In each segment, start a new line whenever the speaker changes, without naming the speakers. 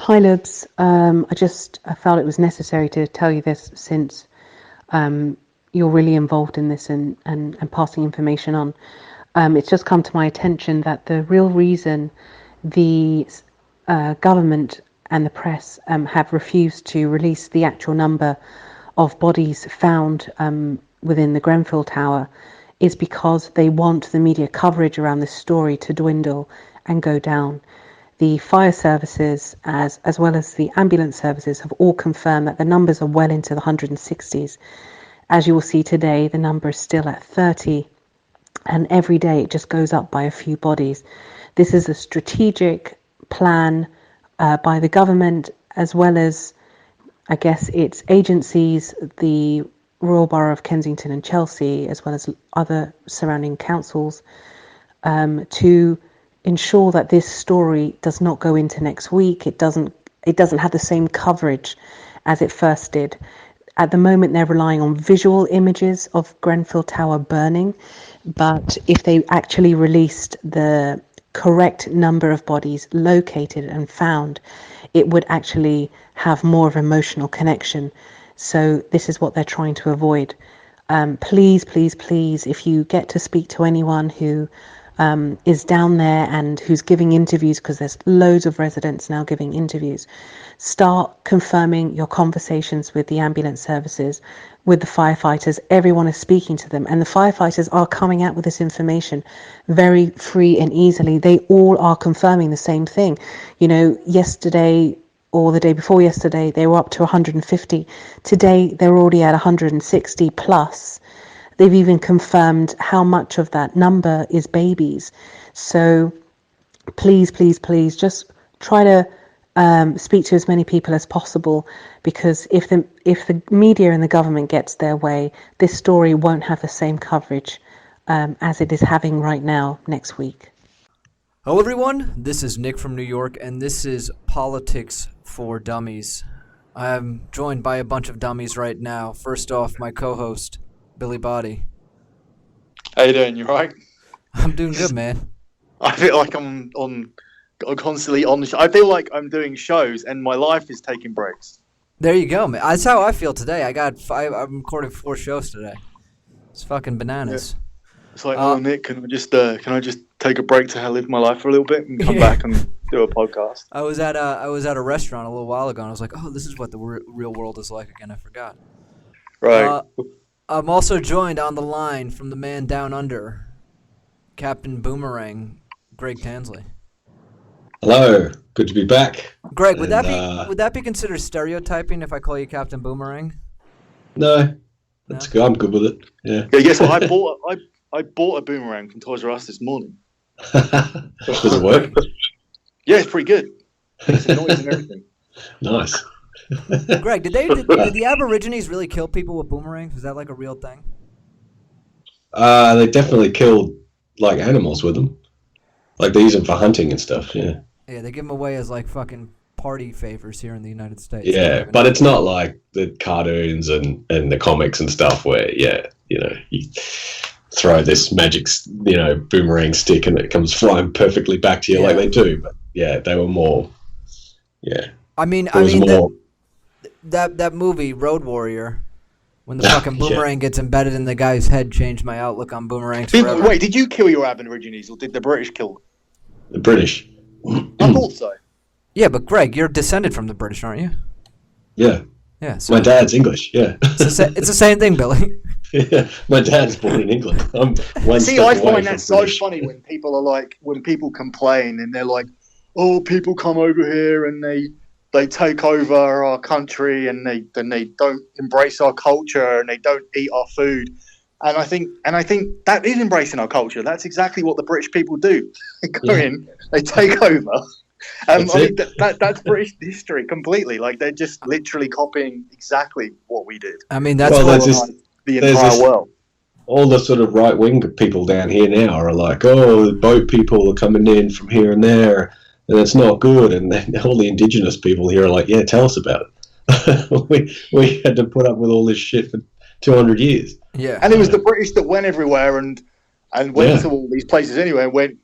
Hi, Lubs. I felt it was necessary to tell you this since you're really involved in this and passing information on. It's just come to my attention that the real reason the government and the press have refused to release the actual number of bodies found within the Grenfell Tower is because they want the media coverage around this story to dwindle and go down. The fire services, as well as the ambulance services, have all confirmed that the numbers are well into the 160s. As you will see today, the number is still at 30, and every day it just goes up by a few bodies. This is a strategic plan by the government, as well as, I guess, its agencies, the Royal Borough of Kensington and Chelsea, as well as other surrounding councils, to ensure that this story does not go into next week. It doesn't have the same coverage as it first did. At the moment, they're relying on visual images of Grenfell Tower burning, but if they actually released the correct number of bodies located and found, it would actually have more of an emotional connection. So this is what they're trying to avoid. Please, please, please, if you get to speak to anyone who is down there and who's giving interviews, because there's loads of residents now giving interviews, start confirming your conversations with the ambulance services, with the firefighters. Everyone is speaking to them, and the firefighters are coming out with this information very free and easily. They all are confirming the same thing. You know, yesterday or the day before yesterday, they were up to 150. Today, they're already at 160 plus. They've even confirmed how much of that number is babies. So please, please, please, just try to speak to as many people as possible, because if the media and the government gets their way, this story won't have the same coverage as it is having right now next week.
Hello everyone, this is Nick from New York, and this is Politics for Dummies. I'm joined by a bunch of dummies right now. First off, my co-host, Billy Body.
How you doing? You right?
I'm doing good, man.
I feel like I'm constantly on the show. I feel like I'm doing shows and my life is taking breaks.
There you go, man. That's how I feel today. I'm recording 4 shows today. It's fucking bananas.
Yeah. It's like, oh Nick, can I just take a break to live my life for a little bit and come back and do a podcast?
I was at a restaurant a little while ago and I was like, oh, this is what the real world is like again. I forgot.
Right.
I'm also joined on the line from the man down under, Captain Boomerang, Greig Tansley.
Hello, good to be back.
Greg, would that be considered stereotyping if I call you Captain Boomerang?
No, that's good. I'm good with it. Yeah.
Yeah. Guess what? I bought a boomerang from Toys R Us this morning.
Does it work?
Yeah, it's pretty good. It's a noise and everything.
Nice.
Greg, did the Aborigines really kill people with boomerangs? Is that like a real thing?
They definitely killed like animals with them. Like they use them for hunting and stuff. Yeah.
Yeah, they give them away as like fucking party favors here in the United States.
Yeah, but it's not like the cartoons and the comics and stuff where you throw this magic boomerang stick and it comes flying perfectly back to you like they do. But yeah, they were more. Yeah.
I mean, that movie Road Warrior, when the fucking boomerang gets embedded in the guy's head, changed my outlook on boomerangs forever.
Wait, did you kill your Aborigines or did the British kill them?
The British.
I thought so.
Yeah, but Greg, you're descended from the British, aren't you?
Yeah.
Yeah. So
my dad's English. Yeah.
It's the same thing, Billy.
Yeah, my dad's born in England.
I find that so funny when people complain and they're like, "Oh, people come over here and they take over our country and they don't embrace our culture and they don't eat our food." And I think that is embracing our culture. That's exactly what the British people do. They go in, they take over. That's British history completely. Like they're just literally copying exactly what we did.
I mean, that's
the entire world.
All the sort of right-wing people down here now are like, oh, the boat people are coming in from here and there, and it's not good. And then all the indigenous people here are like, yeah, tell us about it. we had to put up with all this shit for 200 years.
Yeah.
And it was the British that went everywhere and went to all these places anyway and went,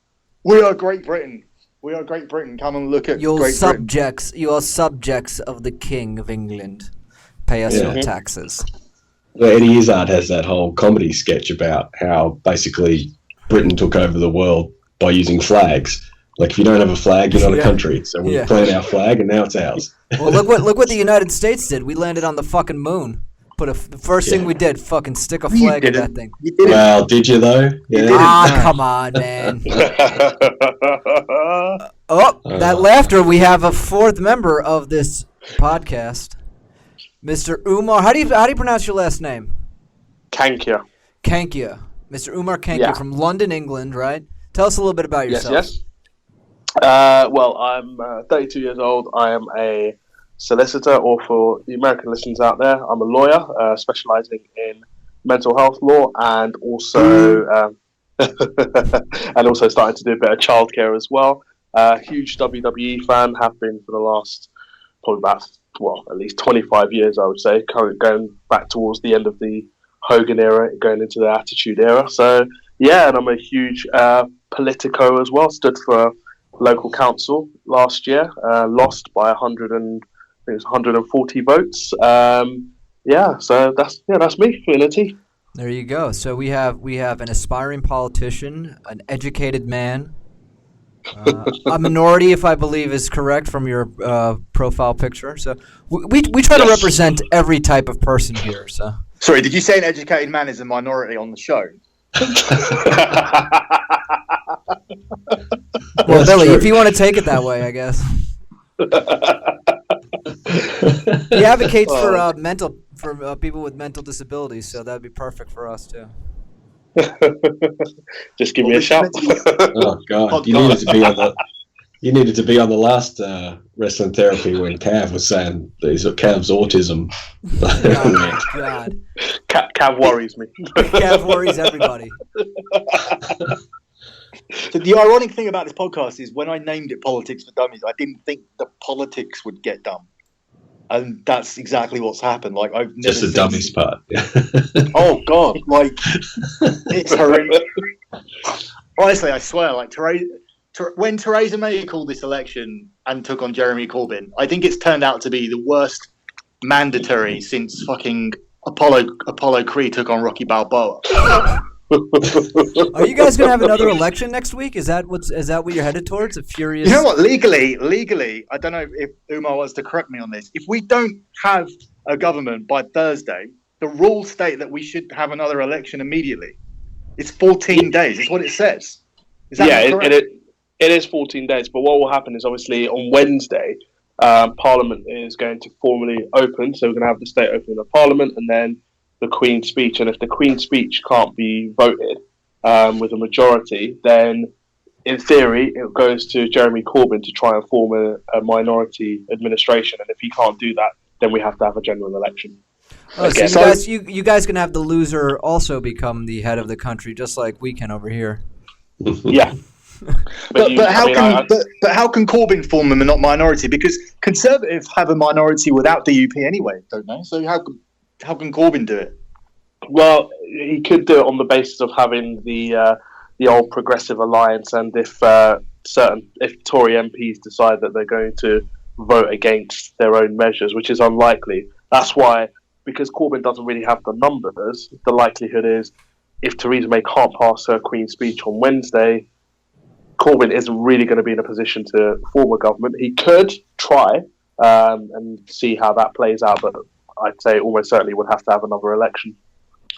we are Great Britain. We are Great Britain. Come and look at
You're
Great
subjects. You are subjects of the King of England. Pay us your taxes.
Well, Eddie Izzard has that whole comedy sketch about how basically Britain took over the world by using flags. Like, if you don't have a flag, you're not a country. So we plant our flag, and now it's ours.
Well, look what the United States did. We landed on the fucking moon. The first thing we did, fucking stick a flag in that thing.
Well, did you though? Yeah.
Come on, man. That laughter. We have a fourth member of this podcast, Mr. Umar. How do you pronounce your last name?
Kankia.
Mr. Umar Kankia from London, England, right? Tell us a little bit about yourself.
Yes. Well, I'm 32 years old. I am a solicitor, or for the American listeners out there, I'm a lawyer specializing in mental health law, and also starting to do a bit of childcare as well. Huge WWE fan, have been for the last probably about at least 25 years, I would say. Currently going back towards the end of the Hogan era, going into the Attitude era. So yeah, and I'm a huge politico as well. Stood for local council last year, lost by 140 votes. So that's me, Unity.
There you go. So we have an aspiring politician, an educated man, a minority, if I believe is correct from your profile picture. So we try to represent every type of person here. So
sorry, did you say an educated man is a minority on the show?
Well, Billy, if you want to take it that way, I guess. He advocates for people with mental disabilities, so that'd be perfect for us too.
Just give me a shout.
Oh God, you needed to be on the last wrestling therapy when Cav was saying Cav's autism.
Oh God,
Cav worries me.
Cav worries everybody.
So the ironic thing about this podcast is when I named it Politics for Dummies, I didn't think the politics would get done. And that's exactly what's happened. Like, I've never
just the dummies part.
Oh God, like it's horrendous. Honestly, I swear, like when Theresa May called this election and took on Jeremy Corbyn, I think it's turned out to be the worst mandatory since fucking Apollo Creed took on Rocky Balboa.
Are you guys gonna have another election next week? Is that what you're headed towards? A furious.
You know what? Legally, I don't know if Umar wants to correct me on this. If we don't have a government by Thursday, the rules state that we should have another election immediately. It's 14 days. It's what it says. Is that correct?
It is 14 days. But what will happen is obviously on Wednesday, Parliament is going to formally open. So we're going to have the state opening of Parliament, and then the Queen's speech. And if the Queen's speech can't be voted with a majority, then in theory it goes to Jeremy Corbyn to try and form a minority administration. And if he can't do that, then we have to have a general election.
Oh, so you guys can have the loser also become the head of the country, just like we can over here.
Yeah.
But how can Corbyn form a minority? Because Conservatives have a minority without DUP anyway, don't they? So how can Corbyn do it?
Well, he could do it on the basis of having the old Progressive Alliance, and if Tory MPs decide that they're going to vote against their own measures, which is unlikely. That's why, because Corbyn doesn't really have the numbers, the likelihood is if Theresa May can't pass her Queen's speech on Wednesday, Corbyn isn't really going to be in a position to form a government. He could try and see how that plays out, but I'd say almost certainly would have to have another election.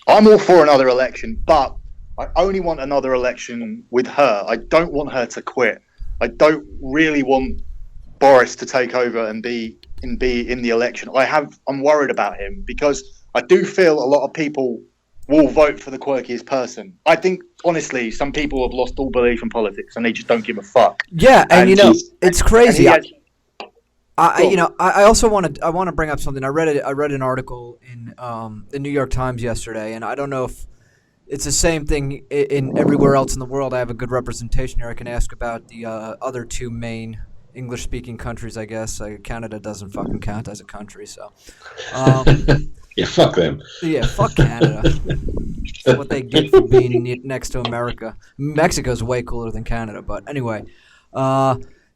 I'm all for another election, but I only want another election with her. I don't want her to quit. I don't really want Boris to take over and be in the election. I'm worried about him because I do feel a lot of people will vote for the quirkiest person. I think, honestly, some people have lost all belief in politics and they just don't give a fuck.
Yeah, and it's crazy. I also want to bring up something. I read an article in the New York Times yesterday, and I don't know if it's the same thing in everywhere else in the world. I have a good representation here. I can ask about the other two main English-speaking countries, I guess. Canada doesn't fucking count as a country, so.
Yeah, fuck them.
Yeah, fuck Canada. That's what they get for being next to America. Mexico's way cooler than Canada, but anyway.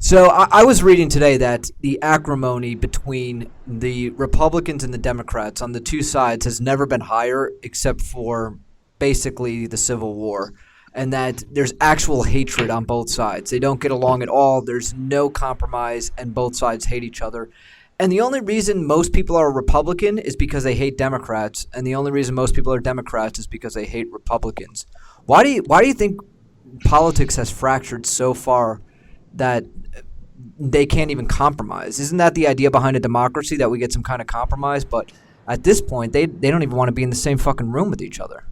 So I was reading today that the acrimony between the Republicans and the Democrats on the two sides has never been higher except for basically the Civil War, and that there's actual hatred on both sides. They don't get along at all. There's no compromise, and both sides hate each other. And the only reason most people are Republican is because they hate Democrats, and the only reason most people are Democrats is because they hate Republicans. Why do you think politics has fractured so far that they can't even compromise? Isn't that the idea behind a democracy, that we get some kind of compromise? But at this point, they don't even want to be in the same fucking room with each other.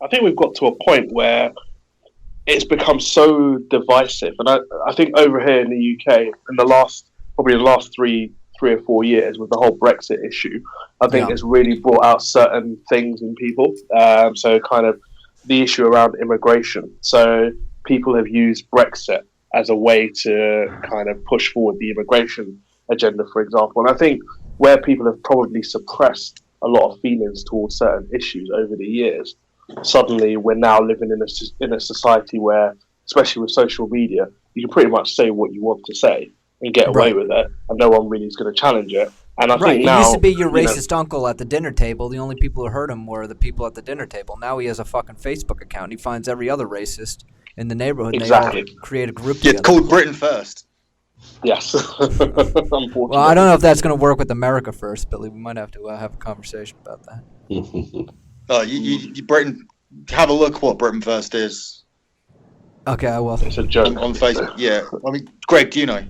I think we've got to a point where it's become so divisive, and I think over here in the UK, in the last 3 or 4 years, with the whole Brexit issue, I think it's really brought out certain things in people. So kind of the issue around immigration. So people have used Brexit as a way to kind of push forward the immigration agenda, for example. And I think where people have probably suppressed a lot of feelings towards certain issues over the years, suddenly we're now living in a society where, especially with social media, you can pretty much say what you want to say and get away with it, and no one really is going to challenge it. And I think now,
it used to be your racist uncle at the dinner table. The only people who heard him were the people at the dinner table. Now he has a fucking Facebook account. He finds every other racist in the neighborhood.
Exactly.
And they all create a group
together. It's called Britain First.
Yes. Unfortunately.
Well, I don't know if that's going to work with America First, Billy. We might have to have a conversation about that.
You Britain, have a look what Britain First is.
Okay, I will.
It's a joke.
On Facebook, yeah. I mean, Greg, do you know?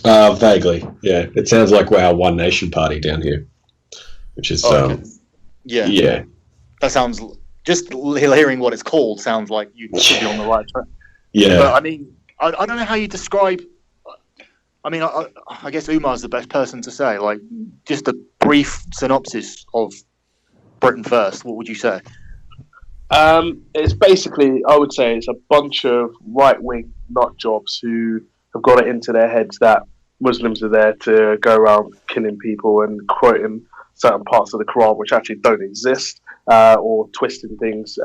Vaguely, yeah. It sounds like we're our One Nation party down here, which is
yeah. That sounds, just hearing what it's called sounds like you should be on the right track.
Yeah.
But I mean, I don't know how you describe. I mean, I guess Umar's the best person to say. Like, just a brief synopsis of Britain First. What would you say?
It's basically, I would say, it's a bunch of right-wing nut jobs who have got it into their heads that Muslims are there to go around killing people and quoting certain parts of the Quran which actually don't exist, or twisting things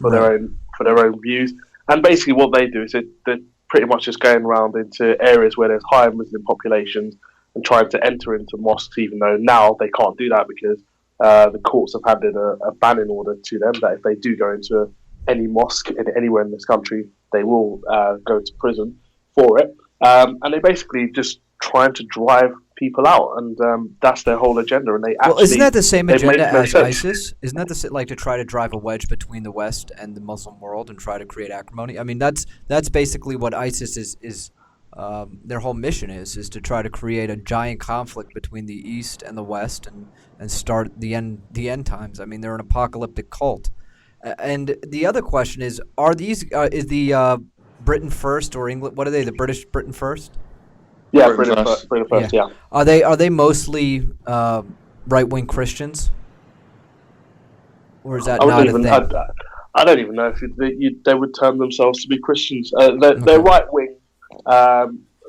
for their own views. And basically, what they do is they're pretty much just going around into areas where there's higher Muslim populations and trying to enter into mosques, even though now they can't do that because the courts have handed a banning order to them that if they do go into any mosque anywhere in this country, they will go to prison for it. And they basically just trying to drive people out, and that's their whole agenda. And
isn't that the same agenda as ISIS? Isn't that to try to drive a wedge between the West and the Muslim world and try to create acrimony? I mean, that's basically what ISIS is. Their whole mission is to try to create a giant conflict between the East and the West and start the end times. I mean, they're an apocalyptic cult. And the other question is the Britain First or England? What are they? The British Britain First?
Yeah, Britain First. Yeah.
Are they mostly right-wing Christians, or is that not a thing?
I don't even know if they would term themselves to be Christians. They're right-wing,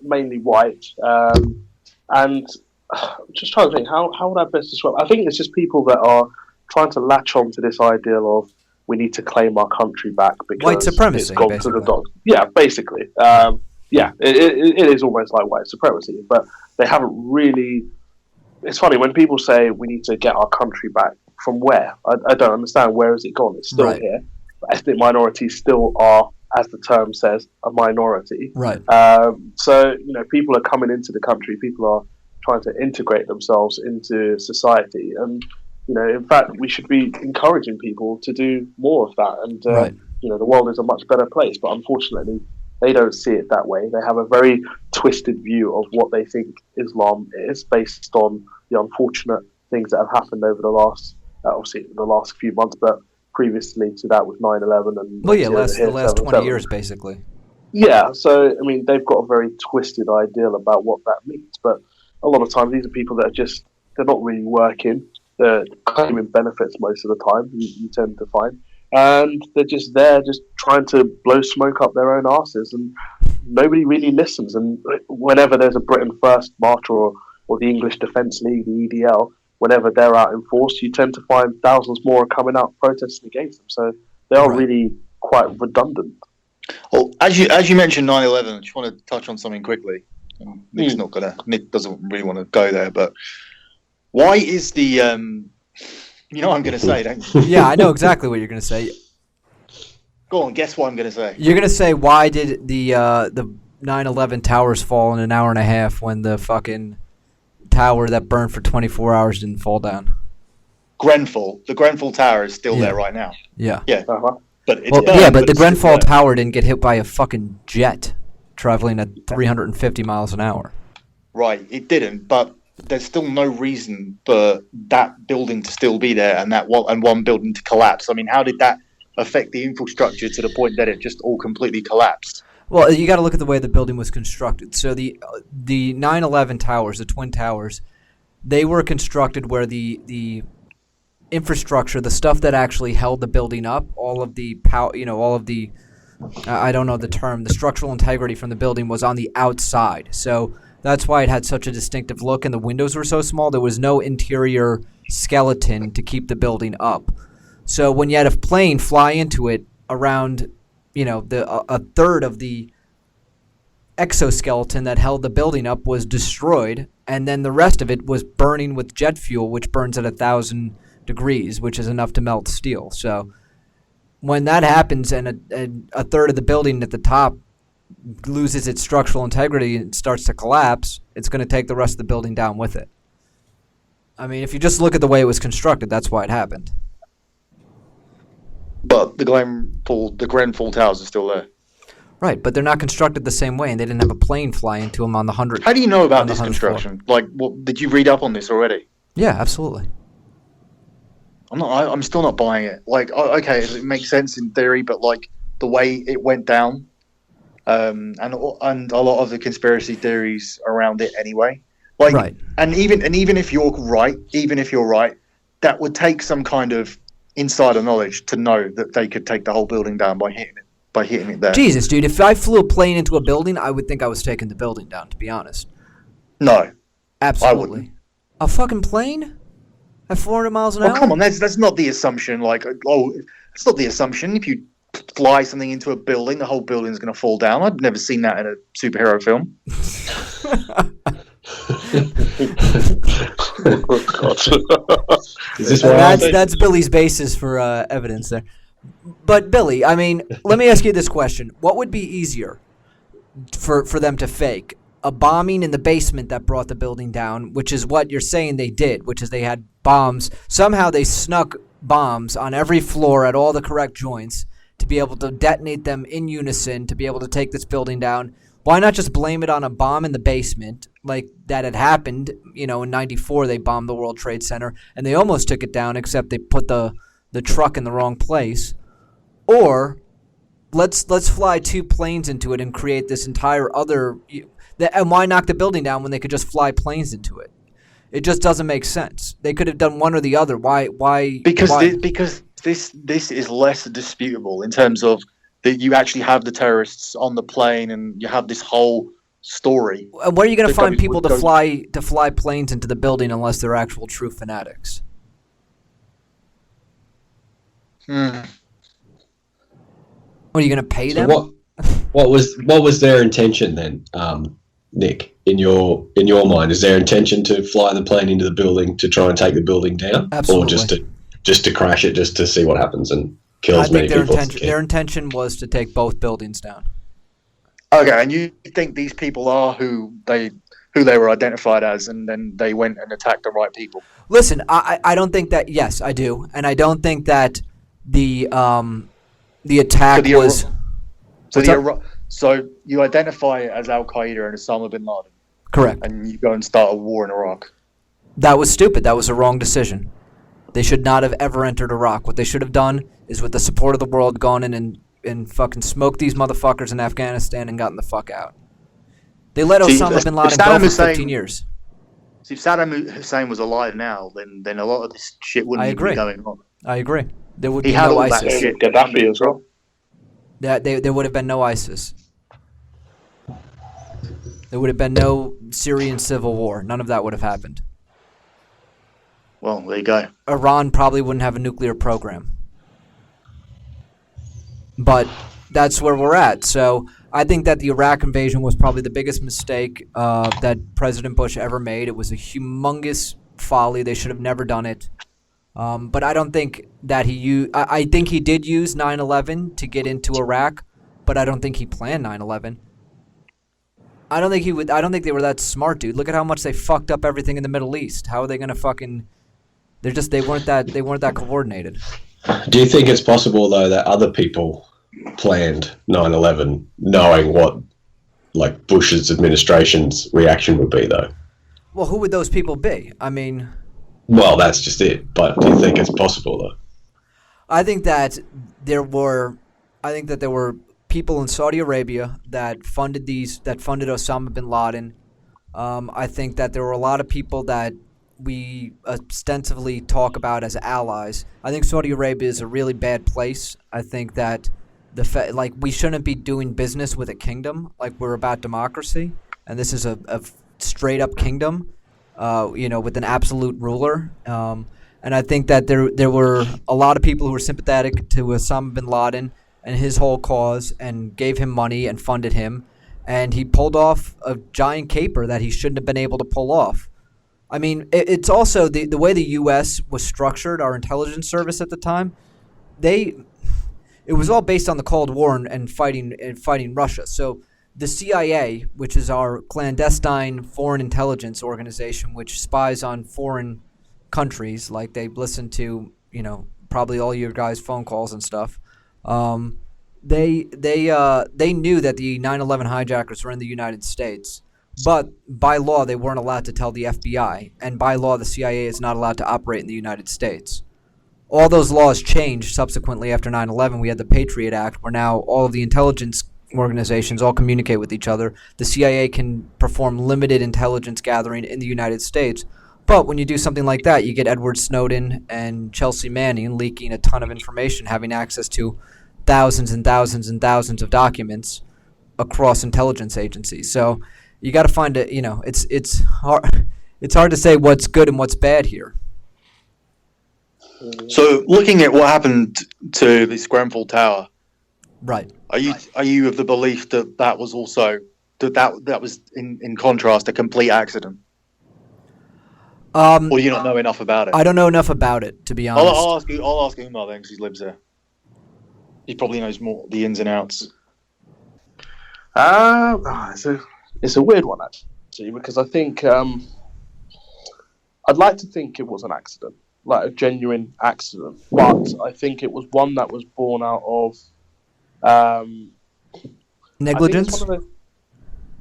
mainly white, and I'm just trying to think how would I best describe? I think it's just people that are trying to latch on to this ideal of we need to claim our country back because
white supremacy,
it's gone to the dogs. Yeah, basically. It is almost like white supremacy, but they haven't really. It's funny when people say we need to get our country back. From where? I don't understand. Where has it gone? It's still here. But ethnic minorities still are, as the term says, a minority.
Right.
So people are coming into the country. People are trying to integrate themselves into society, and in fact, we should be encouraging people to do more of that. And the world is a much better place. But unfortunately, they don't see it that way. They have a very twisted view of what they think Islam is, based on the unfortunate things that have happened over the last, obviously, the last few months, but previously to that with 9/11 and
the last 20 years, basically.
Yeah, so I mean, they've got a very twisted ideal about what that means. But a lot of times, these are people that are they're not really working. They're claiming benefits most of the time. You tend to find. And they're just there, just trying to blow smoke up their own asses, and nobody really listens. And whenever there's a Britain First march or the English Defence League, the EDL, whenever they're out in force, you tend to find thousands more are coming out protesting against them. So they are really quite redundant.
Well, as you mentioned 9/11, I just want to touch on something quickly. Nick doesn't really want to go there, but why is the you know what I'm going to say, don't you?
Yeah, I know exactly what you're going to say.
Go on, guess what I'm going to say.
You're going to say, why did the 9/11 towers fall in an hour and a half when the fucking tower that burned for 24 hours didn't fall down?
The Grenfell Tower is still there right now.
Yeah.
Yeah.
Uh-huh.
But it's
but the Grenfell Tower didn't get hit by a fucking jet traveling at 350 miles an hour.
Right, it didn't, but there's still no reason for that building to still be there and one building to collapse. I mean, how did that affect the infrastructure to the point that it just all completely collapsed?
Well, you got to look at the way the building was constructed. So the 9/11 towers, the twin towers, they were constructed where the infrastructure, the stuff that actually held the building up, all of the power, all of the I don't know the term, the structural integrity from the building was on the outside. So that's why it had such a distinctive look, and the windows were so small. There was no interior skeleton to keep the building up. So when you had a plane fly into it, around a third of the exoskeleton that held the building up was destroyed, and then the rest of it was burning with jet fuel, which burns at 1,000 degrees, which is enough to melt steel. So when that happens and a third of the building at the top loses its structural integrity and starts to collapse, it's going to take the rest of the building down with it. I mean, if you just look at the way it was constructed, that's why it happened.
But the Grenfell Towers are still there.
Right, but they're not constructed the same way, and they didn't have a plane fly into them on the 100th.
How do you know about this construction? Floor. Did you read up on this already?
Yeah, absolutely.
I'm still not buying it. Okay, it makes sense in theory, but the way it went down, and a lot of the conspiracy theories around it anyway.
Right.
And even if you're right, that would take some kind of insider knowledge to know that they could take the whole building down by hitting it there.
Jesus, dude, if I flew a plane into a building, I would think I was taking the building down, to be honest.
No.
Absolutely. A fucking plane? At 400 miles an hour?
Come on, that's not the assumption. It's not the assumption. If you fly something into a building, the whole building's going to fall down. I've never seen that in a superhero film.
Oh, God.
Is this
That's Billy's basis for evidence there. But Billy, I mean, let me ask you this question: what would be easier for them to fake? A bombing in the basement that brought the building down, which is what you're saying they did, which is they had bombs. Somehow they snuck bombs on every floor at all the correct joints to be able to detonate them in unison to be able to take this building down. Why not just blame it on a bomb in the basement like that had happened? In 94 they bombed the World Trade Center and they almost took it down, except they put the truck in the wrong place. Or let's fly two planes into it and create this entire other... And why knock the building down when they could just fly planes into it? It just doesn't make sense. They could have done one or the other. Why?
Because this is less disputable in terms of that you actually have the terrorists on the plane and you have this whole story.
And where are you going to find people to fly planes into the building unless they're actual true fanatics? What are you going to pay them?
What was their intention then? Nick, in your mind, is their intention to fly the plane into the building to try and take the building down,
Absolutely.
or just to crash it, just to see what happens and kill as many people as they can?
Their intention was to take both buildings down.
Okay, and you think these people are who they were identified as, and then they went and attacked the right people?
Listen, I don't think that. Yes, I do, and I don't think that the attack was.
So you identify it as Al Qaeda and Osama bin Laden.
Correct.
And you go and start a war in Iraq.
That was stupid. That was a wrong decision. They should not have ever entered Iraq. What they should have done is, with the support of the world, gone in and fucking smoked these motherfuckers in Afghanistan and gotten the fuck out. They let Osama bin Laden go for 15 years.
See, if Saddam Hussein was alive now, then a lot of this shit wouldn't even be going on.
I agree. There would be no ISIS.
That shit.
Gaddafi as well.
There would have been no ISIS. There would have been no Syrian civil war. None of that would have happened.
Well, there you go.
Iran probably wouldn't have a nuclear program. But that's where we're at. So I think that the Iraq invasion was probably the biggest mistake that President Bush ever made. It was a humongous folly. They should have never done it. But I don't think that he used. I think he did use 9/11 to get into Iraq, but I don't think he planned 9/11. I don't think he would. I don't think they were that smart, dude. Look at how much they fucked up everything in the Middle East. How are they gonna fucking? They weren't that coordinated.
Do you think it's possible though that other people planned 9/11 knowing what like Bush's administration's reaction would be though?
Well, who would those people be? I mean,
well, that's just it. But do you think it's possible though?
I think that there were people in Saudi Arabia that funded Osama bin Laden. I think that there were a lot of people that we ostensibly talk about as allies. I think Saudi Arabia is a really bad place. I think that we shouldn't be doing business with a kingdom. Like, we're about democracy, and this is a straight up kingdom, with an absolute ruler. And I think that there were a lot of people who were sympathetic to Osama bin Laden and his whole cause and gave him money and funded him. And he pulled off a giant caper that he shouldn't have been able to pull off. I mean, it's also the way the U.S. was structured, our intelligence service at the time. It was all based on the Cold War and fighting Russia. So the CIA, which is our clandestine foreign intelligence organization, which spies on foreign countries, like they listen to, probably all your guys' phone calls and stuff. They knew that the 9/11 hijackers were in the United States, but by law they weren't allowed to tell the FBI, and by law the CIA is not allowed to operate in the United States. All those laws changed subsequently after 9/11. We had the Patriot Act, where now all of the intelligence organizations all communicate with each other. The CIA can perform limited intelligence gathering in the United States. But when you do something like that, you get Edward Snowden and Chelsea Manning leaking a ton of information, having access to thousands and thousands and thousands of documents across intelligence agencies. So you got to find it. It's hard. It's hard to say what's good and what's bad here.
So, looking at what happened to this Grenfell Tower,
right?
Are you of the belief that was also that was in contrast a complete accident? Or do you not know enough about it?
I don't know enough about it, to be honest.
I'll ask Umar then, because he lives there. He probably knows more the ins and outs.
It's a weird one actually, because I think I'd like to think it was an accident, like a genuine accident, but I think it was one that was born out of
negligence.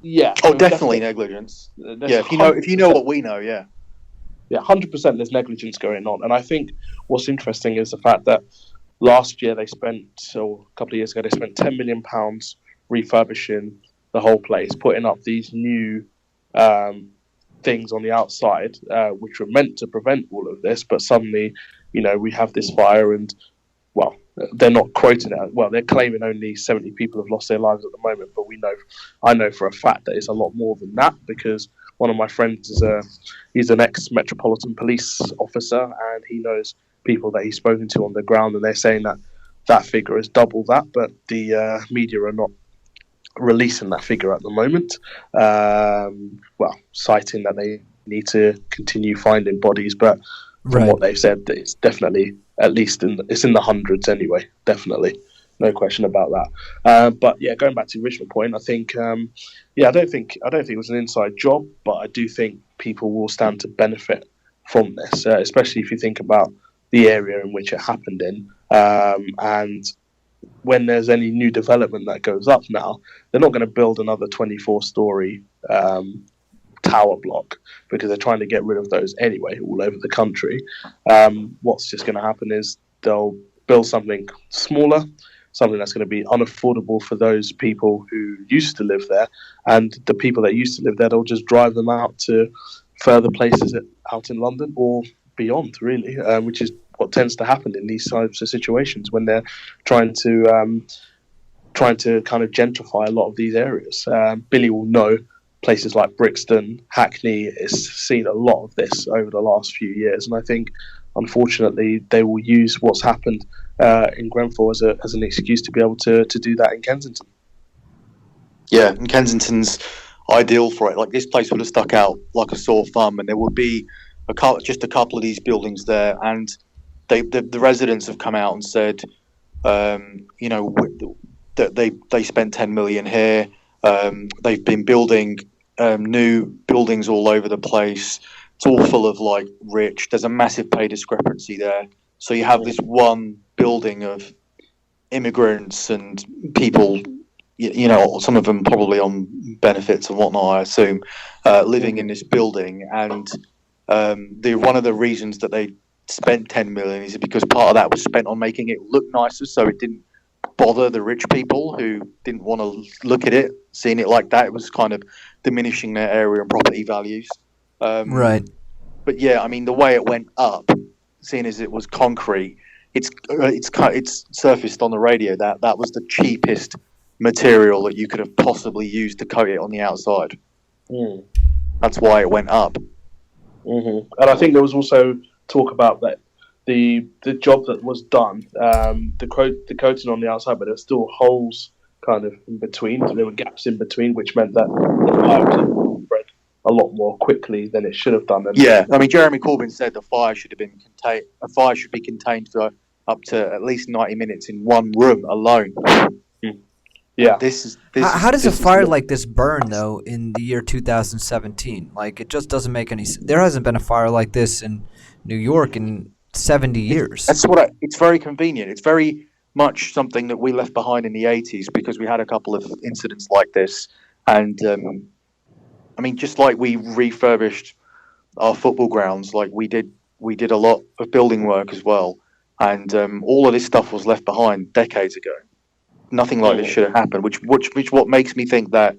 Yeah.
Oh, definitely negligence. Yeah, if you know what we know, yeah.
Yeah, 100% there's negligence going on. And I think what's interesting is the fact that last year a couple of years ago, they spent £10 million refurbishing the whole place, putting up these new things on the outside, which were meant to prevent all of this. But suddenly, we have this fire and, well, they're not quoting it. Well, they're claiming only 70 people have lost their lives at the moment. But I know for a fact that it's a lot more than that, because one of my friends he's an ex-Metropolitan Police officer, and he knows people that he's spoken to on the ground, and they're saying that figure is double that, but the media are not releasing that figure at the moment. Citing that they need to continue finding bodies, but from what they've said, it's definitely at least it's in the hundreds anyway. Definitely. No question about that. But yeah, going back to the original point, I think, I don't think it was an inside job, but I do think people will stand to benefit from this, especially if you think about the area in which it happened in. And when there's any new development that goes up now, they're not going to build another 24-story tower block, because they're trying to get rid of those anyway all over the country. What's just going to happen is they'll build something smaller, something that's going to be unaffordable for those people who used to live there, and the people that used to live there, they'll just drive them out to further places out in London or beyond, really, which is what tends to happen in these types of situations when they're trying to kind of gentrify a lot of these areas. Billy will know places like Brixton, Hackney has seen a lot of this over the last few years, and I think unfortunately, they will use what's happened in Grenfell as an excuse to be able to do that in Kensington.
Yeah, and Kensington's ideal for it. Like, this place would have stuck out like a sore thumb, and there would be just a couple of these buildings there, and the residents have come out and said, that they spent 10 million here. They've been building new buildings all over the place. It's all full of like rich. There's a massive pay discrepancy there. So you have this one building of immigrants and people, some of them probably on benefits and whatnot, I assume, living in this building. And one of the reasons that they spent 10 million is because part of that was spent on making it look nicer, so it didn't bother the rich people who didn't want to look at it, seeing it like that. It was kind of diminishing their area and property values.
Right.
But yeah, I mean, the way it went up, seeing as it was concrete, it's surfaced on the radio that was the cheapest material that you could have possibly used to coat it on the outside. That's why it went up.
And I think there was also talk about that the job that was done, the coating on the outside, but there were still holes kind of in between. So there were gaps in between, which meant that the fire could spread a lot more quickly than it should have done.
Yeah, I mean, Jeremy Corbyn said the fire should have been contained. A fire should be contained for up to at least 90 minutes in one room alone.
Yeah.
How does a fire like this burn, though, in the year 2017? Like, it just doesn't make any sense. There hasn't been a fire like this in New York in 70 years.
It's very convenient. It's very much something that we left behind in the 80s because we had a couple of incidents like this. And, I mean, just like we refurbished our football grounds, like we did a lot of building work as well. And all of this stuff was left behind decades ago. Nothing like this should have happened, which what makes me think that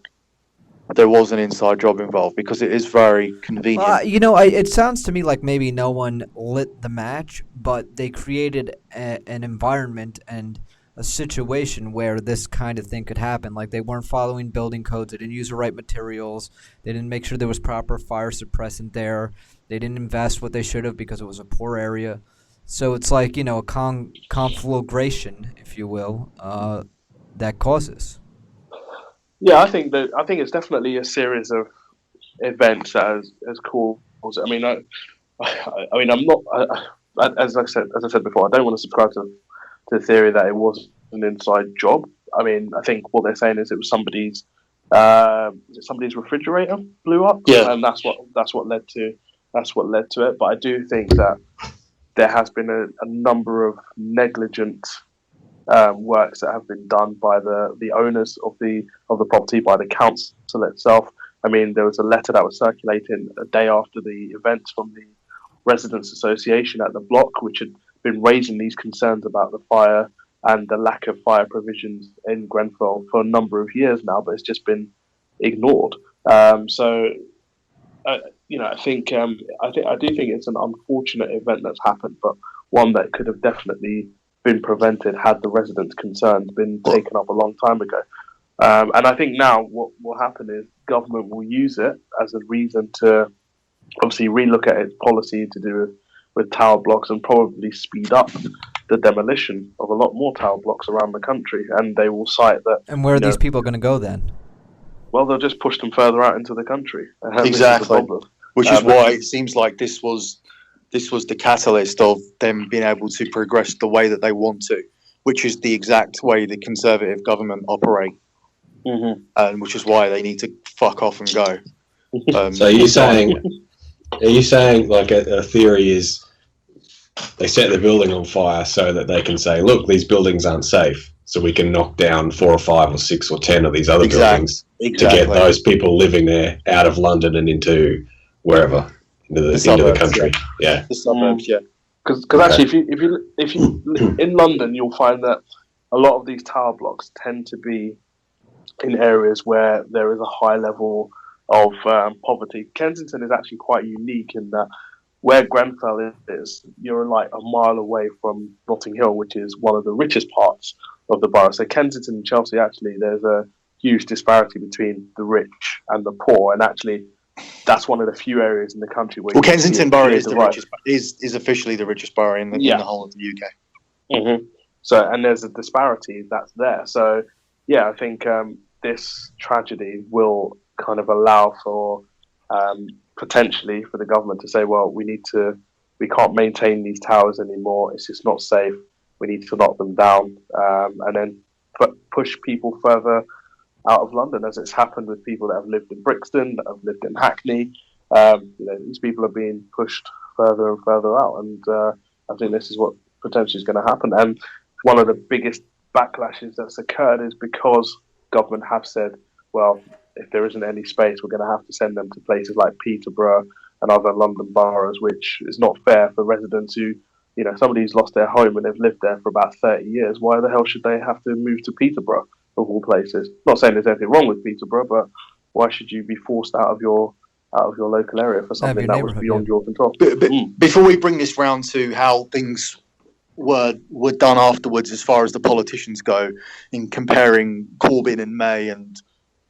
there was an inside job involved, because it is very convenient.
It sounds to me like maybe no one lit the match, but they created an environment and a situation where this kind of thing could happen. Like, they weren't following building codes, they didn't use the right materials, they didn't make sure there was proper fire suppressant there, they didn't invest what they should have because it was a poor area. So it's like, a conflagration, if you will, that causes.
Yeah, I think it's definitely a series of events that has caused it. I mean, I'm not. As I said before, I don't want to subscribe to the theory that it was an inside job. I mean, I think what they're saying is it was somebody's refrigerator blew up, and that's what led to it. But I do think that there has been a number of negligent works that have been done by the owners of the property, by the council itself. I mean, there was a letter that was circulating a day after the events from the Residents Association at the block, which had been raising these concerns about the fire and the lack of fire provisions in Grenfell for a number of years now, but it's just been ignored. I do think it's an unfortunate event that's happened, but one that could have definitely been prevented had the residents' concerns been taken up a long time ago. And I think now what will happen is government will use it as a reason to obviously relook at its policy to do with tower blocks and probably speed up the demolition of a lot more tower blocks around the country. And they will cite that.
And where are these people going to go then?
Well, they'll just push them further out into the country.
Exactly. Which is why it seems like this was the catalyst of them being able to progress the way that they want to, which is the exact way the Conservative government operate, and which is why they need to fuck off and go.
So are you saying like a theory is they set the building on fire so that they can say, look, these buildings aren't safe, so we can knock down 4 or 5 or 6 or 10 of these other buildings to get those people living there out of London and into wherever. Into the country,
the suburbs,
Because actually, if you in London, you'll find that a lot of these tower blocks tend to be in areas where there is a high level of poverty. Kensington is actually quite unique in that where Grenfell is, you're like a mile away from Notting Hill, which is one of the richest parts of the borough. So Kensington and Chelsea, actually, there's a huge disparity between the rich and the poor, and actually that's one of the few areas in the country where
Kensington Borough is the richest, is officially the richest borough in the whole of the UK.
Mm-hmm. So, and there's a disparity that's there. So, yeah, I think this tragedy will kind of allow for potentially for the government to say, well, we can't maintain these towers anymore. It's just not safe. We need to knock them down, and then push people further out of London, as it's happened with people that have lived in Brixton, that have lived in Hackney. These people are being pushed further and further out, and I think this is what potentially is going to happen. And one of the biggest backlashes that's occurred is because government have said, well, if there isn't any space, we're going to have to send them to places like Peterborough and other London boroughs, which is not fair for residents who, somebody who's lost their home and they've lived there for about 30 years. Why the hell should they have to move to Peterborough, of all places? Not saying there's anything wrong with Peterborough, but why should you be forced out of your local area for something that was beyond your control?
Before we bring this round to how things were done afterwards, as far as the politicians go, in comparing Corbyn and May and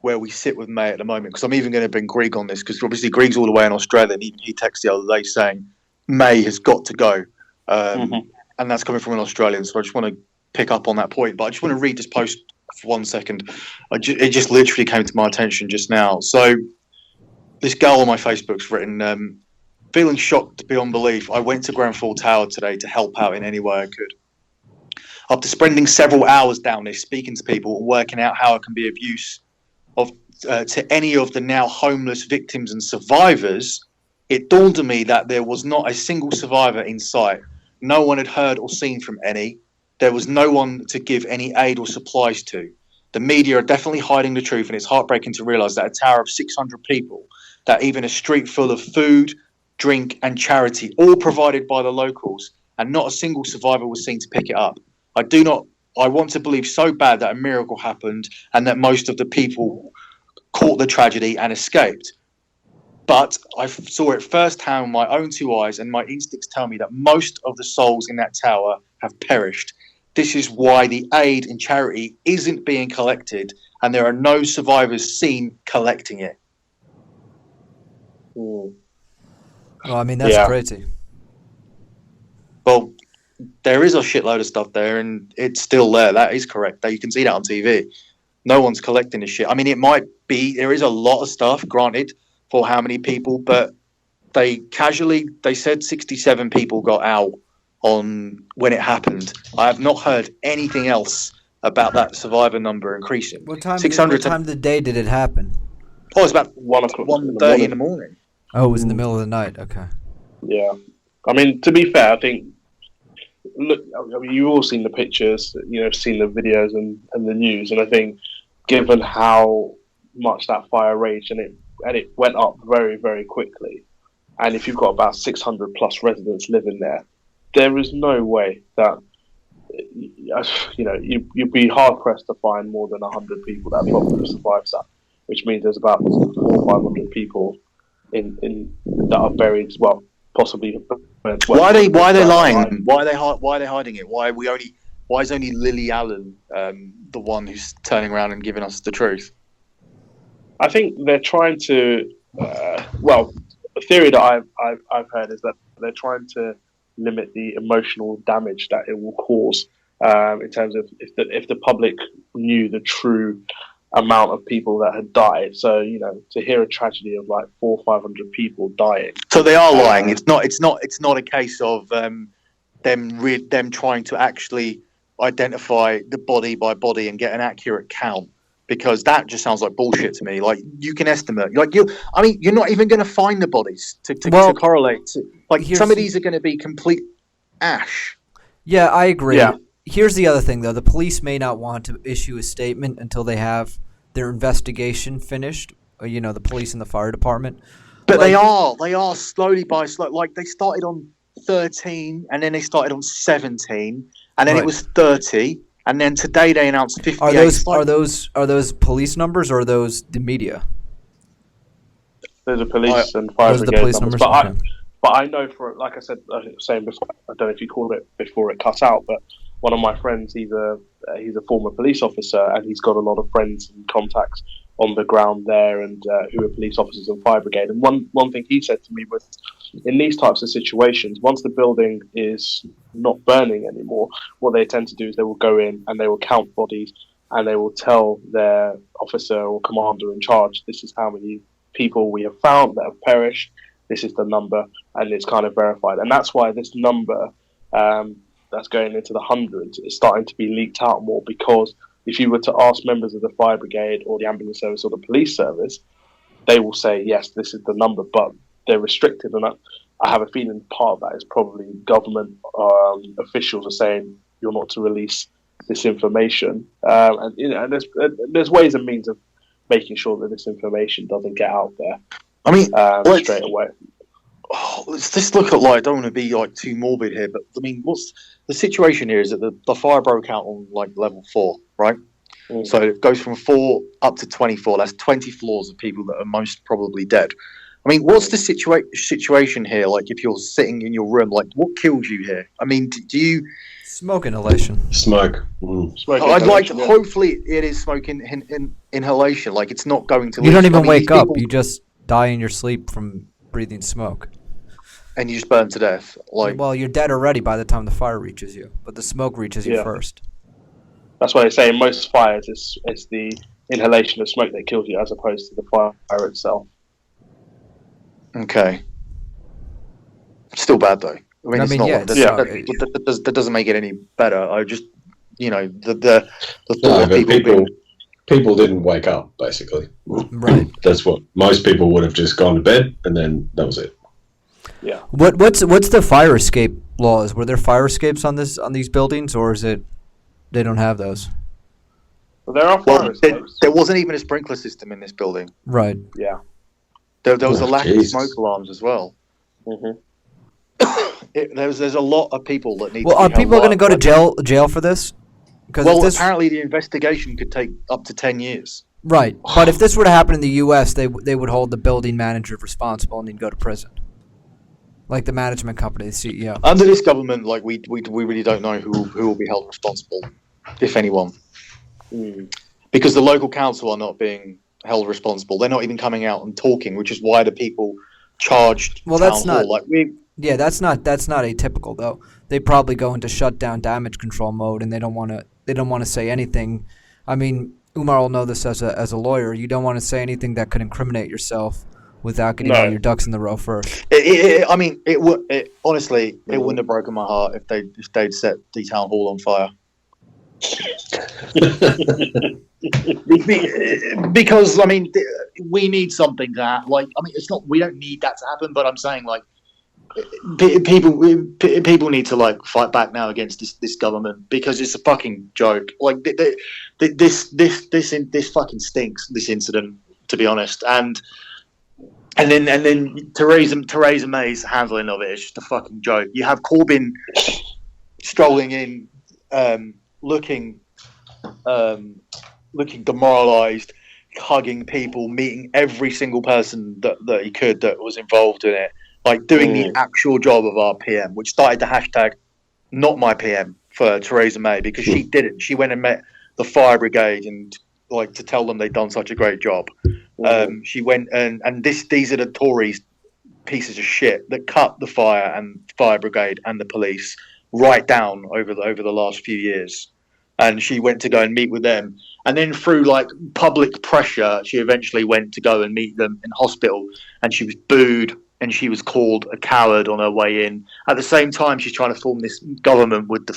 where we sit with May at the moment, because I'm even going to bring Greig on this, because obviously Greig's all the way in Australia, and even he texted the other day saying May has got to go, and that's coming from an Australian. So I just want to pick up on that point, but I just want to read this post for 1 second. It just literally came to my attention just now. So this girl on my Facebook's written, feeling shocked beyond belief, I went to Grenfell Tower today to help out in any way I could. After spending several hours down there speaking to people and working out how it can be of use to any of the now homeless victims and survivors, it dawned on me that there was not a single survivor in sight. No one had heard or seen from any. There was no one to give any aid or supplies to. The media are definitely hiding the truth, and it's heartbreaking to realise that a tower of 600 people, that even a street full of food, drink and charity, all provided by the locals, and not a single survivor was seen to pick it up. I want to believe so bad that a miracle happened and that most of the people caught the tragedy and escaped. But I saw it firsthand with my own two eyes, and my instincts tell me that most of the souls in that tower have perished. This is why the aid and charity isn't being collected, and there are no survivors seen collecting it.
Well, I mean, that's crazy.
Well, there is a shitload of stuff there, and it's still there. That is correct. You can see that on TV. No one's collecting this shit. I mean, it might be, there is a lot of stuff, granted, for how many people, but they said 67 people got out on when it happened. I have not heard anything else about that survivor number increasing.
What time of the day did it happen?
Oh, it's about 1:30 in the morning.
Oh, it was in the middle of the night. Okay.
Yeah. I mean, to be fair, I think, look, I mean, you've all seen the pictures, seen the videos and the news, and I think given how much that fire raged and it went up very, very quickly, and if you've got about 600 plus residents living there, there is no way that you'd be hard pressed to find more than 100 people that probably survived that, which means there's about 400 or 500 people in that are buried. Well, possibly.
Why are they lying? Why are they hiding it? Why is only Lily Allen the one who's turning around and giving us the truth?
I think they're trying to. A theory that I've heard is that they're trying to limit the emotional damage that it will cause in terms of if the public knew the true amount of people that had died. So to hear a tragedy of like 400 or 500 people dying. So they are lying. It's not a case of them trying to actually identify the body by body and get an accurate count. Because that just sounds like bullshit to me. Like, you can estimate. Like, you're not even going to find the bodies to correlate. Like, some of these are going to be complete ash.
Yeah, I agree. Yeah. Here's the other thing, though. The police may not want to issue a statement until they have their investigation finished. The police and the fire department.
But they are slowly by slow. Like, they started on 13, and then they started on 17, and then it was 30. And then today they announced 58.
Are those police numbers or are those the media?
There's a police and fire brigade
the police numbers.
But I know like I said, I was saying before, I don't know if you called it before it cut out, but one of my friends, he's a former police officer, and he's got a lot of friends and contacts on the ground there and who are police officers and fire brigade. And one thing he said to me was, in these types of situations, once the building is not burning anymore, what they tend to do is they will go in and they will count bodies and they will tell their officer or commander in charge, this is how many people we have found that have perished, this is the number, and it's kind of verified. And that's why this number that's going into the hundreds is starting to be leaked out more, because if you were to ask members of the fire brigade or the ambulance service or the police service, they will say, yes, this is the number, but they're restricted. And I have a feeling part of that is probably government officials are saying you're not to release this information. And there's ways and means of making sure that this information doesn't get out there.
I mean,
straight away.
Let's just look at, like, I don't want to be like too morbid here, but I mean, what's the situation here is that the fire broke out on like level 4, right? So it goes from 4 up to 24. That's 20 floors of people that are most probably dead. I mean, what's the situation here? Like, if you're sitting in your room, like, what kills you here? I mean, do you...
Smoke inhalation.
Smoke.
I'd like to, hopefully it is smoke inhalation. Like, it's not going to...
You don't even wake up. You just die in your sleep from breathing smoke.
And you just burn to death. Like,
well, you're dead already by the time the fire reaches you, but the smoke reaches you first.
That's why they say in most fires it's the inhalation of smoke that kills you as opposed to the fire itself.
Okay. Still bad though. I mean, it's not.
Yeah,
that doesn't make it any better. I just, the thought of
people didn't wake up, basically.
Right.
That's what most people would have just gone to bed, and then that was it.
Yeah.
What's the fire escape laws? Were there fire escapes on these buildings, or is it they don't have those?
Well, there are fire escapes.
There wasn't even a sprinkler system in this building.
Right.
Yeah.
There was a lack of smoke alarms as well.
Mm-hmm.
There's a lot of people that need.
Well,
to
are people going to go to jail for this?
Well, apparently the investigation could take up to 10 years.
Right, but if this were to happen in the U.S., they would hold the building manager responsible and he'd go to prison, like the management company, the CEO.
Under this government, like we really don't know who will be held responsible, if anyone, because the local council are not being held responsible. They're not even coming out and talking, which is why the people charged.
Well, that's not. Yeah, that's not atypical though. They probably go into shutdown damage control mode, and they don't want to say anything. I mean, Umar will know this as a lawyer. You don't want to say anything that could incriminate yourself without getting all your ducks in the row first.
Honestly, it wouldn't have broken my heart if they'd set the town hall on fire. Because I mean, we need something that, like, I mean, it's not, we don't need that to happen, but I'm saying, like, people need to, like, fight back now against this government, because it's a fucking joke. Like, this fucking stinks, this incident, to be honest. And then Theresa May's handling of it is just a fucking joke. You have Corbyn strolling in, looking demoralised, hugging people, meeting every single person that he could that was involved in it, like doing the actual job of our PM, which started the hashtag not my PM for Theresa May, because she didn't. She went and met the fire brigade and, like, to tell them they'd done such a great job. She went and these are the Tories pieces of shit that cut the fire brigade and the police right down over the last few years. And she went to go and meet with them. And then through, like, public pressure, she eventually went to go and meet them in hospital. And she was booed and she was called a coward on her way in. At the same time, she's trying to form this government with the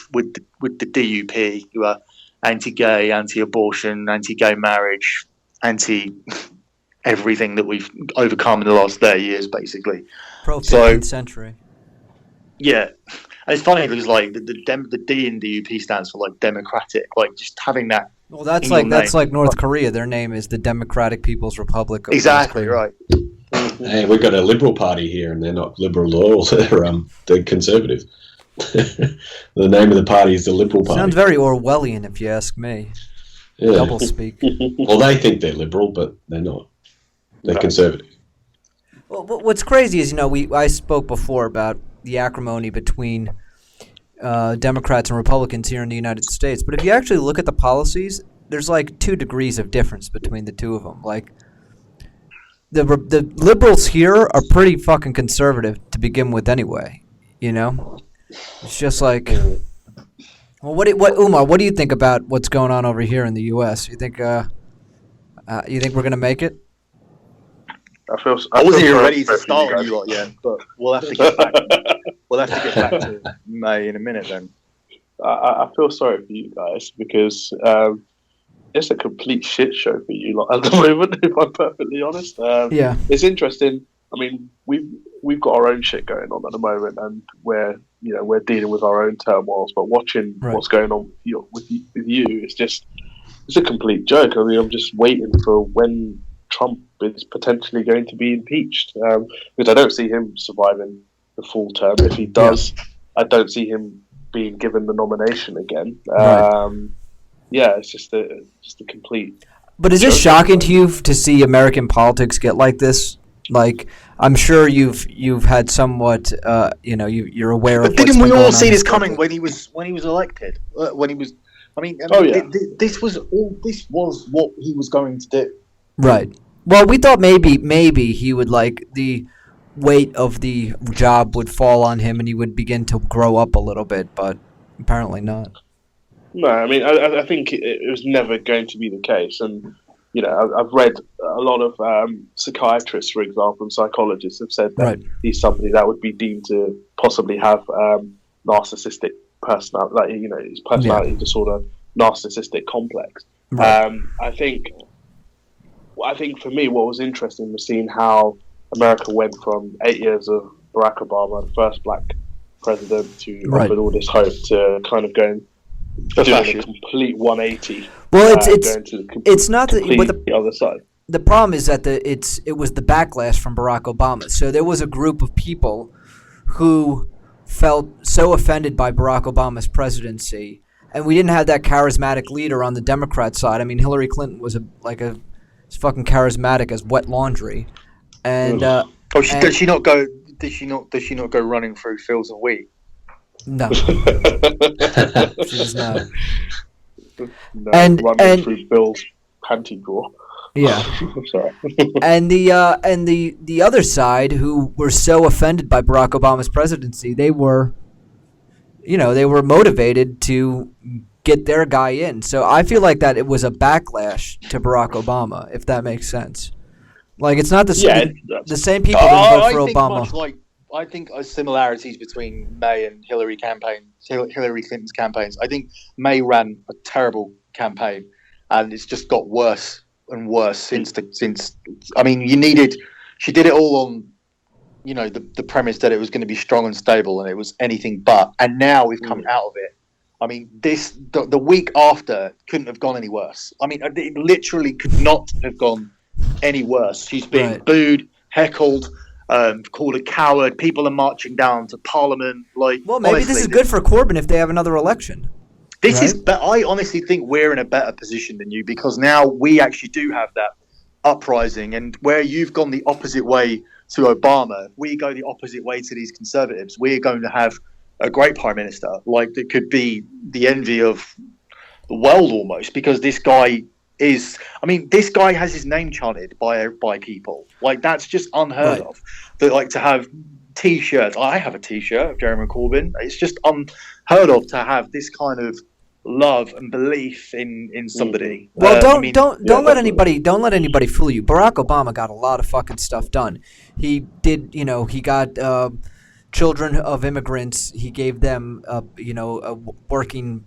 DUP, who are anti-gay, anti-abortion, anti-gay marriage, anti-everything that we've overcome in the last 30 years, basically.
Pro-15th century.
Yeah. And it's funny because, like, the D in DUP stands for, like, democratic. Like, just having that.
Well, that's like North Korea. Their name is the Democratic People's Republic of
exactly right.
Hey, we've got a liberal party here, and they're not liberal at all. They're conservative. The name of the party is the Liberal Party.
Sounds very Orwellian, if you ask me.
Yeah.
Double speak.
Well, they think they're liberal, but they're not. They're conservative.
Well, what's crazy is, I spoke before about the acrimony between Democrats and Republicans here in the United States. But if you actually look at the policies, there's like 2 degrees of difference between the two of them. Like the liberals here are pretty fucking conservative to begin with, anyway. You know, it's just like, well, what Umar? What do you think about what's going on over here in the U.S.? You think we're gonna make it?
I wasn't even ready to start on you lot yet, but we'll have to get back. We'll have to get back to May in a minute then.
I feel sorry for you guys because it's a complete shit show for you lot at the moment, if I'm perfectly honest.
Yeah,
it's interesting. I mean, we've got our own shit going on at the moment, and we're dealing with our own turmoils. But watching what's going on with you, it's a complete joke. I mean, I'm just waiting for when Trump is potentially going to be impeached, because I don't see him surviving the full term. If he does, I don't see him being given the nomination again. Yeah, it's just a complete.
But is it shocking to you to see American politics get like this? Like, I'm sure you've had somewhat, you're aware of.
But didn't we all see this coming when he was elected? This was what he was going to do.
Right. Well, we thought maybe he would, like, the weight of the job would fall on him and he would begin to grow up a little bit, but apparently not.
No, I mean, I think it was never going to be the case. And, I've read a lot of psychiatrists, for example, and psychologists have said that he's somebody that would be deemed to possibly have narcissistic personality, like, his personality disorder, narcissistic complex.
Right.
I think for me, what was interesting was seeing how America went from 8 years of Barack Obama, the first black president, to offered all this hope, to kind of doing a complete 180.
Well, it's not the
other side.
The problem is that it was the backlash from Barack Obama. So there was a group of people who felt so offended by Barack Obama's presidency, and we didn't have that charismatic leader on the Democrat side. I mean, Hillary Clinton was as fucking charismatic as wet laundry, and
does she not go running through fields of wheat?
No, she does not.
No, running through Bill's panty drawer.
Yeah,
I'm sorry.
and the other side, who were so offended by Barack Obama's presidency, they were motivated to get their guy in. So I feel like that it was a backlash to Barack Obama, if that makes sense. Like, it's not the same people that vote for Obama.
I think similarities between May and Hillary Clinton's campaigns. I think May ran a terrible campaign, and it's just got worse and worse since. I mean, she did it all on, the premise that it was going to be strong and stable, and it was anything but. And now we've come out of it. I mean, the week after couldn't have gone any worse. I mean, it literally could not have gone any worse. She's being booed, heckled, called a coward. People are marching down to Parliament. Like,
well, maybe honestly, this is good for Corbyn if they have another election.
I honestly think we're in a better position than you, because now we actually do have that uprising, and where you've gone the opposite way to Obama, we go the opposite way to these conservatives. We're going to have a great prime minister, like, that could be the envy of the world almost, because this guy has his name chanted by people. Like, that's just unheard of. That, like, to have T-shirts. I have a T-shirt of Jeremy Corbyn. It's just unheard of to have this kind of love and belief in somebody.
Well, don't let anybody fool you. Barack Obama got a lot of fucking stuff done. He did, he got children of immigrants. He gave them, working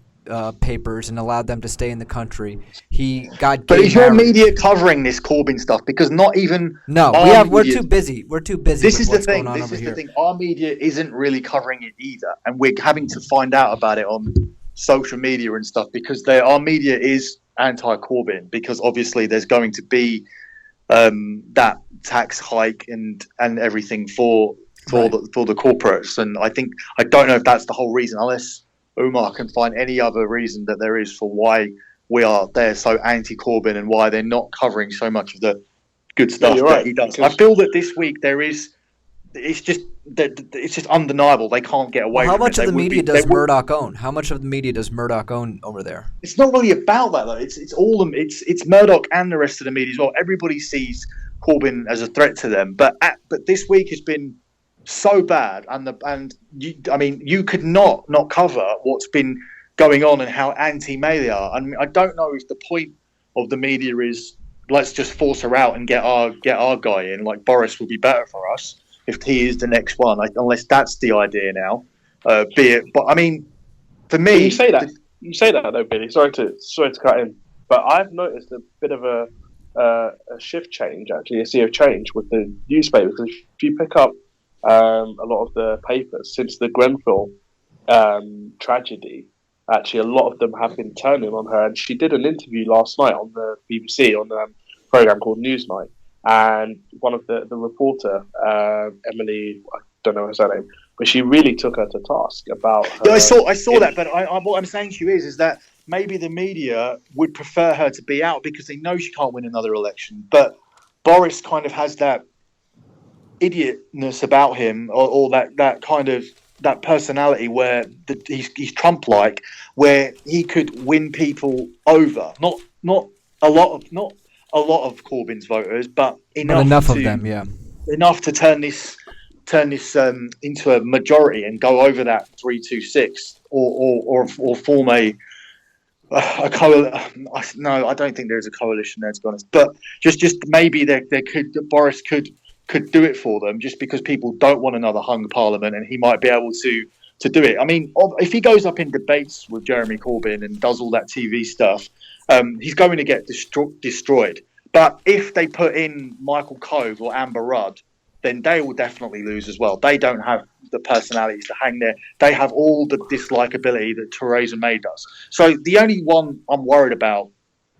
papers and allowed them to stay in the country. He got.
But is your media covering this Corbyn stuff? Because not even.
No, we're too busy. We're too busy.
This is the thing. This is the thing. Our media isn't really covering it either, and we're having to find out about it on social media and stuff, because our media is anti-Corbyn, because obviously there's going to be that tax hike and everything for the corporates, and I don't know if that's the whole reason, unless Umar can find any other reason that there is for why they're so anti-Corbyn and why they're not covering so much of the good stuff that he does. I feel that this week there is it's just undeniable. They can't get away.
How
from
much
it.
of the
They would
media
be-
does
they would-
Murdoch own? How much of the media does Murdoch own over there?
It's not really about that though. It's all them. It's Murdoch and the rest of the media as well. Everybody sees Corbyn as a threat to them, but this week has been so bad, you could not cover what's been going on and how anti-May they are. I mean, I don't know if the point of the media is let's just force her out and get our guy in. Like Boris will be better for us if he is the next one, unless that's the idea now. Be it, but I mean, for me,
you say that though, Billy. Sorry to cut in, but I've noticed a bit of a shift change, actually, a sea of change with the newspapers. Because if you pick up a lot of the papers since the Grenfell tragedy, actually, a lot of them have been turning on her. And she did an interview last night on the BBC on a program called Newsnight, and one of the reporter, Emily, I don't know her surname, but she really took her to task about her.
Yeah, I saw that, but what I'm saying to you is that maybe the media would prefer her to be out because they know she can't win another election. But Boris kind of has that idiotness about him, or that kind of that personality where he's Trump-like, where he could win people over. Not a lot of Corbyn's voters, but enough
of them, yeah.
Enough to turn this into a majority and go over that 326 or form a coalition. No, I don't think there's a coalition there, to be honest. But just maybe Boris could do it for them, just because people don't want another hung parliament, and he might be able to do it. I mean, if he goes up in debates with Jeremy Corbyn and does all that TV stuff, he's going to get destroyed. But if they put in Michael Gove or Amber Rudd, then they will definitely lose as well. They don't have the personalities to hang there. They have all the dislikability that Theresa May does. So the only one I'm worried about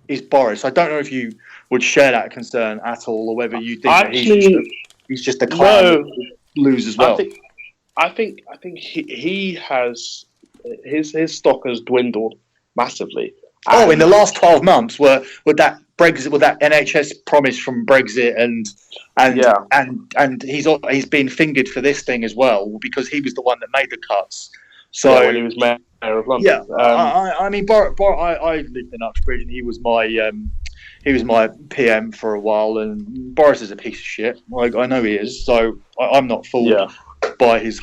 is Boris. I don't know if you would share that concern at all, or whether you think that he's just a clown that lose as well.
I think he has his stock has dwindled massively.
In the last 12 months, with that Brexit, with that NHS promise from Brexit, and he's been fingered for this thing as well, because he was the one that made the cuts. So
when he was mayor of London.
Yeah, I mean, I lived in Uxbridge, and he was my PM for a while, and Boris is a piece of shit. Like, I know he is, so I'm not fooled by his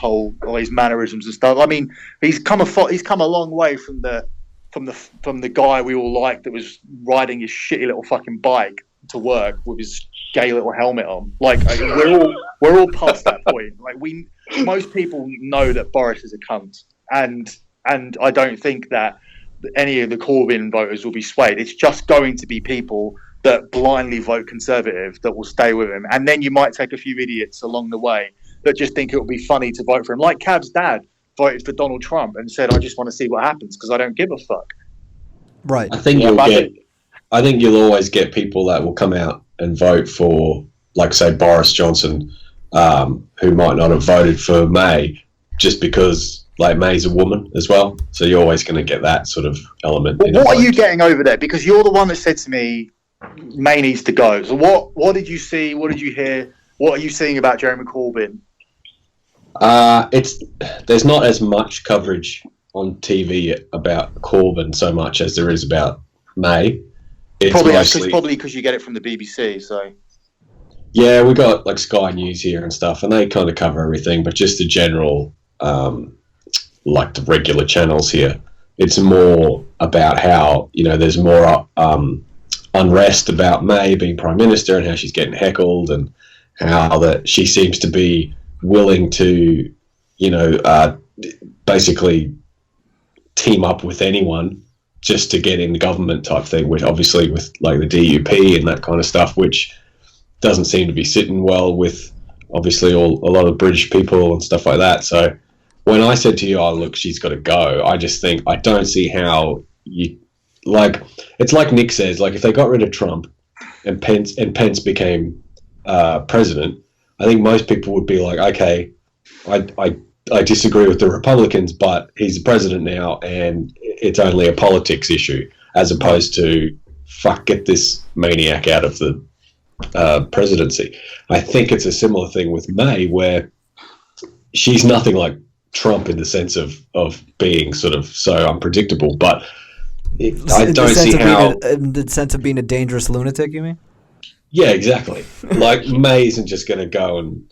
mannerisms and stuff. I mean, he's come a long way from the guy we all liked that was riding his shitty little fucking bike to work with his gay little helmet on. Like, we're all past that point. Like, most people know that Boris is a cunt, and I don't think that any of the Corbyn voters will be swayed. It's just going to be people that blindly vote Conservative that will stay with him, and then you might take a few idiots along the way that just think it will be funny to vote for him. Like Cab's dad voted for Donald Trump and said, "I just want to see what happens because I don't give a fuck."
Right.
I think you'll always get people that will come out and vote for, like, say, Boris Johnson, who might not have voted for May just because, like, May's a woman as well. So you're always going to get that sort of element.
What are you getting over there? Because you're the one that said to me, May needs to go. So what did you see? What did you hear? What are you seeing about Jeremy Corbyn?
There's not as much coverage on TV about Corbyn so much as there is about May. It's
probably because you get it from the BBC. So
yeah, we got like Sky News here and stuff, and they kind of cover everything. But just the general, like the regular channels here, it's more about how, you know, there's more unrest about May being Prime Minister and how she's getting heckled, and how that she seems to be willing to, you know, basically team up with anyone just to get in the government type thing, which obviously with like the DUP and that kind of stuff, which doesn't seem to be sitting well with obviously a lot of British people and stuff like that. So when I said to you, oh, look, she's got to go, I just think, I don't see how you, like, it's like Nick says, like if they got rid of Trump and Pence became president, I think most people would be like, okay, I disagree with the Republicans, but he's the president now, and it's only a politics issue, as opposed to, fuck, get this maniac out of the presidency. I think it's a similar thing with May, where she's nothing like Trump in the sense of being sort of so unpredictable, but I don't see how.
In the sense of being a dangerous lunatic, you mean?
Yeah, exactly. Like May isn't just going to go and,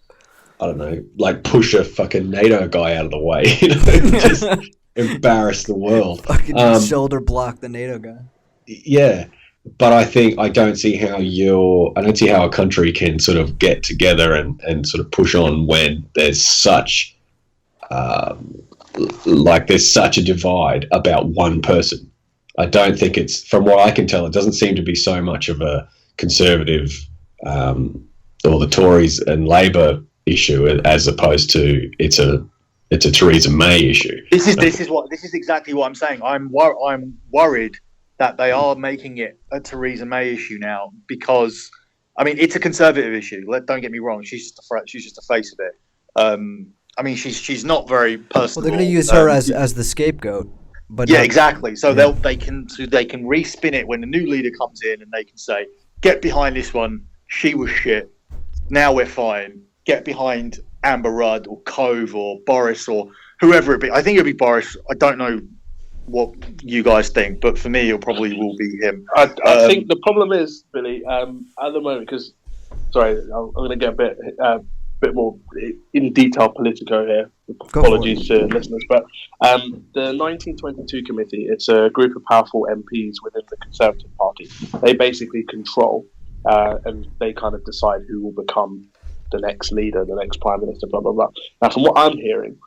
I don't know, like push a fucking NATO guy out of the way, just embarrass the world.
Fucking shoulder block the NATO guy.
Yeah, but I don't see how a country can sort of get together and sort of push on when there's such there's such a divide about one person. I don't think it's, from what I can tell, it doesn't seem to be so much of a Conservative or the Tories and Labor issue as opposed to it's a Theresa May issue.
This is exactly what I'm saying. I'm worried that they are making it a Theresa May issue now because, I mean, it's a Conservative issue. Don't get me wrong. She's just the face of it. I mean, she's not very personal.
Well, they're going to use her as the scapegoat. But
yeah, exactly. So they can respin it when the new leader comes in, and they can say, "Get behind this one. She was shit. Now we're fine. Get behind Amber Rudd or Cove or Boris or whoever it be." I think it'll be Boris. I don't know what you guys think, but for me, it probably will be him.
I think the problem is, Billy, at the moment, because sorry, I'm going to get a bit more in detail politico here. Apologies to listeners, but the 1922 committee, it's a group of powerful MPs within the Conservative Party. They basically control and they kind of decide who will become the next leader, the next prime minister, blah blah blah. Now, from what I'm hearing,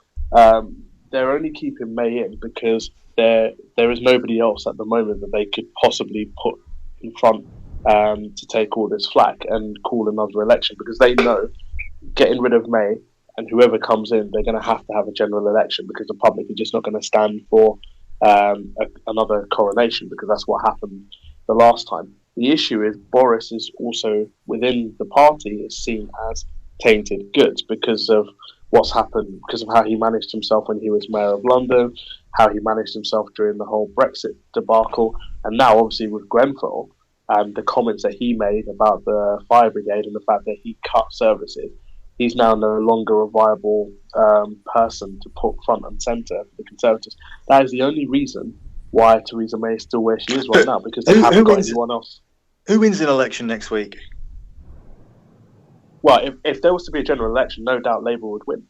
they're only keeping May in because there is nobody else at the moment that they could possibly put in front to take all this flack and call another election, because they know getting rid of May and whoever comes in, they're going to have a general election, because the public are just not going to stand for another coronation, because that's what happened the last time. The issue is Boris is also within the party is seen as tainted goods because of what's happened, because of how he managed himself when he was mayor of London, how he managed himself during the whole Brexit debacle, and now obviously with Grenfell and the comments that he made about the fire brigade and the fact that he cut services. He's now no longer a viable person to put front and centre for the Conservatives. That is the only reason why Theresa May is still where she is right now, because they haven't got anyone else.
Who wins an election next week?
Well, if there was to be a general election, no doubt Labour would win.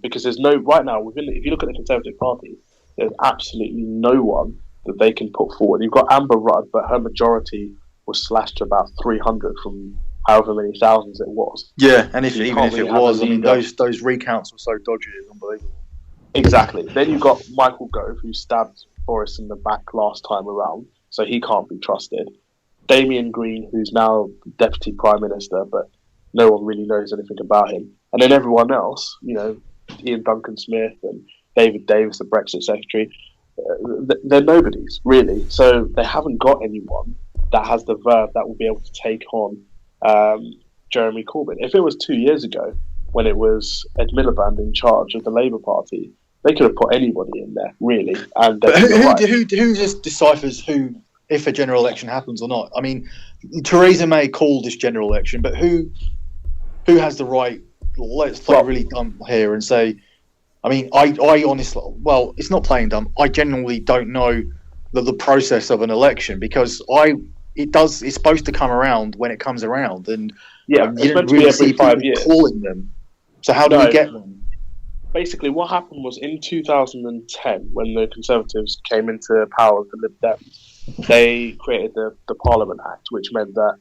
Because there's no, right now, if you look at the Conservative Party, there's absolutely no one that they can put forward. You've got Amber Rudd, but her majority was slashed to about 300 from however many thousands it was.
Yeah, and even if it was, I mean, those recounts were so dodgy, it's unbelievable.
Exactly. Then you've got Michael Gove, who stabbed Boris in the back last time around, so he can't be trusted. Damien Green, who's now Deputy Prime Minister, but no one really knows anything about him. And then everyone else, you know, Ian Duncan Smith and David Davis, the Brexit Secretary, they're nobodies, really. So they haven't got anyone that has the verve that will be able to take on Jeremy Corbyn. If it was 2 years ago, when it was Ed Miliband in charge of the Labour Party, they could have put anybody in there, really. And
who just deciphers who, if a general election happens or not? I mean, Theresa May called this general election, but who has the right? Let's play really dumb here and say, I mean, I honestly, well, it's not playing dumb. I genuinely don't know the process of an election, because it's supposed to come around when it comes around, and
yeah,
you didn't really see 5 years calling them. So how do we get them?
Basically, what happened was in 2010, when the Conservatives came into power with the Lib Dems, they created the Parliament Act, which meant that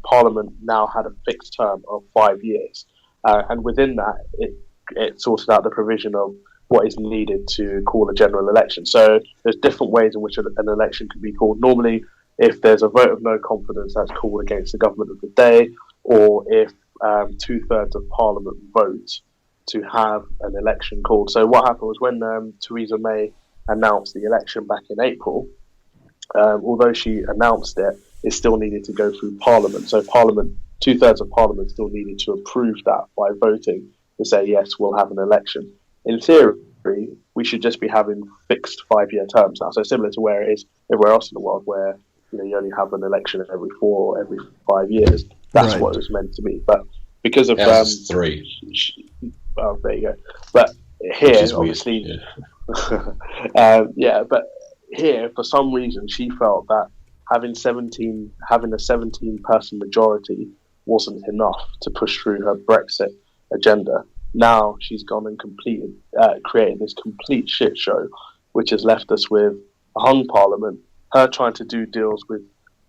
Parliament now had a fixed term of 5 years, and within that, it sorted out the provision of what is needed to call a general election. So there's different ways in which an election can be called. Normally, if there's a vote of no confidence, that's called against the government of the day, or if 2/3 of Parliament vote to have an election called. So what happened was when Theresa May announced the election back in April, although she announced it still needed to go through Parliament. So Parliament, 2/3 of Parliament still needed to approve that by voting to say, yes, we'll have an election. In theory, we should just be having fixed 5-year terms now. So similar to where it is everywhere else in the world, where you only have an election every 4 or every 5 years. That's right. What it was meant to be. But because of
3.
Well, there you go. But here, obviously, but here, for some reason, she felt that having a 17-person majority wasn't enough to push through her Brexit agenda. Now she's gone and created this complete shit show, which has left us with a hung parliament, her trying to do deals with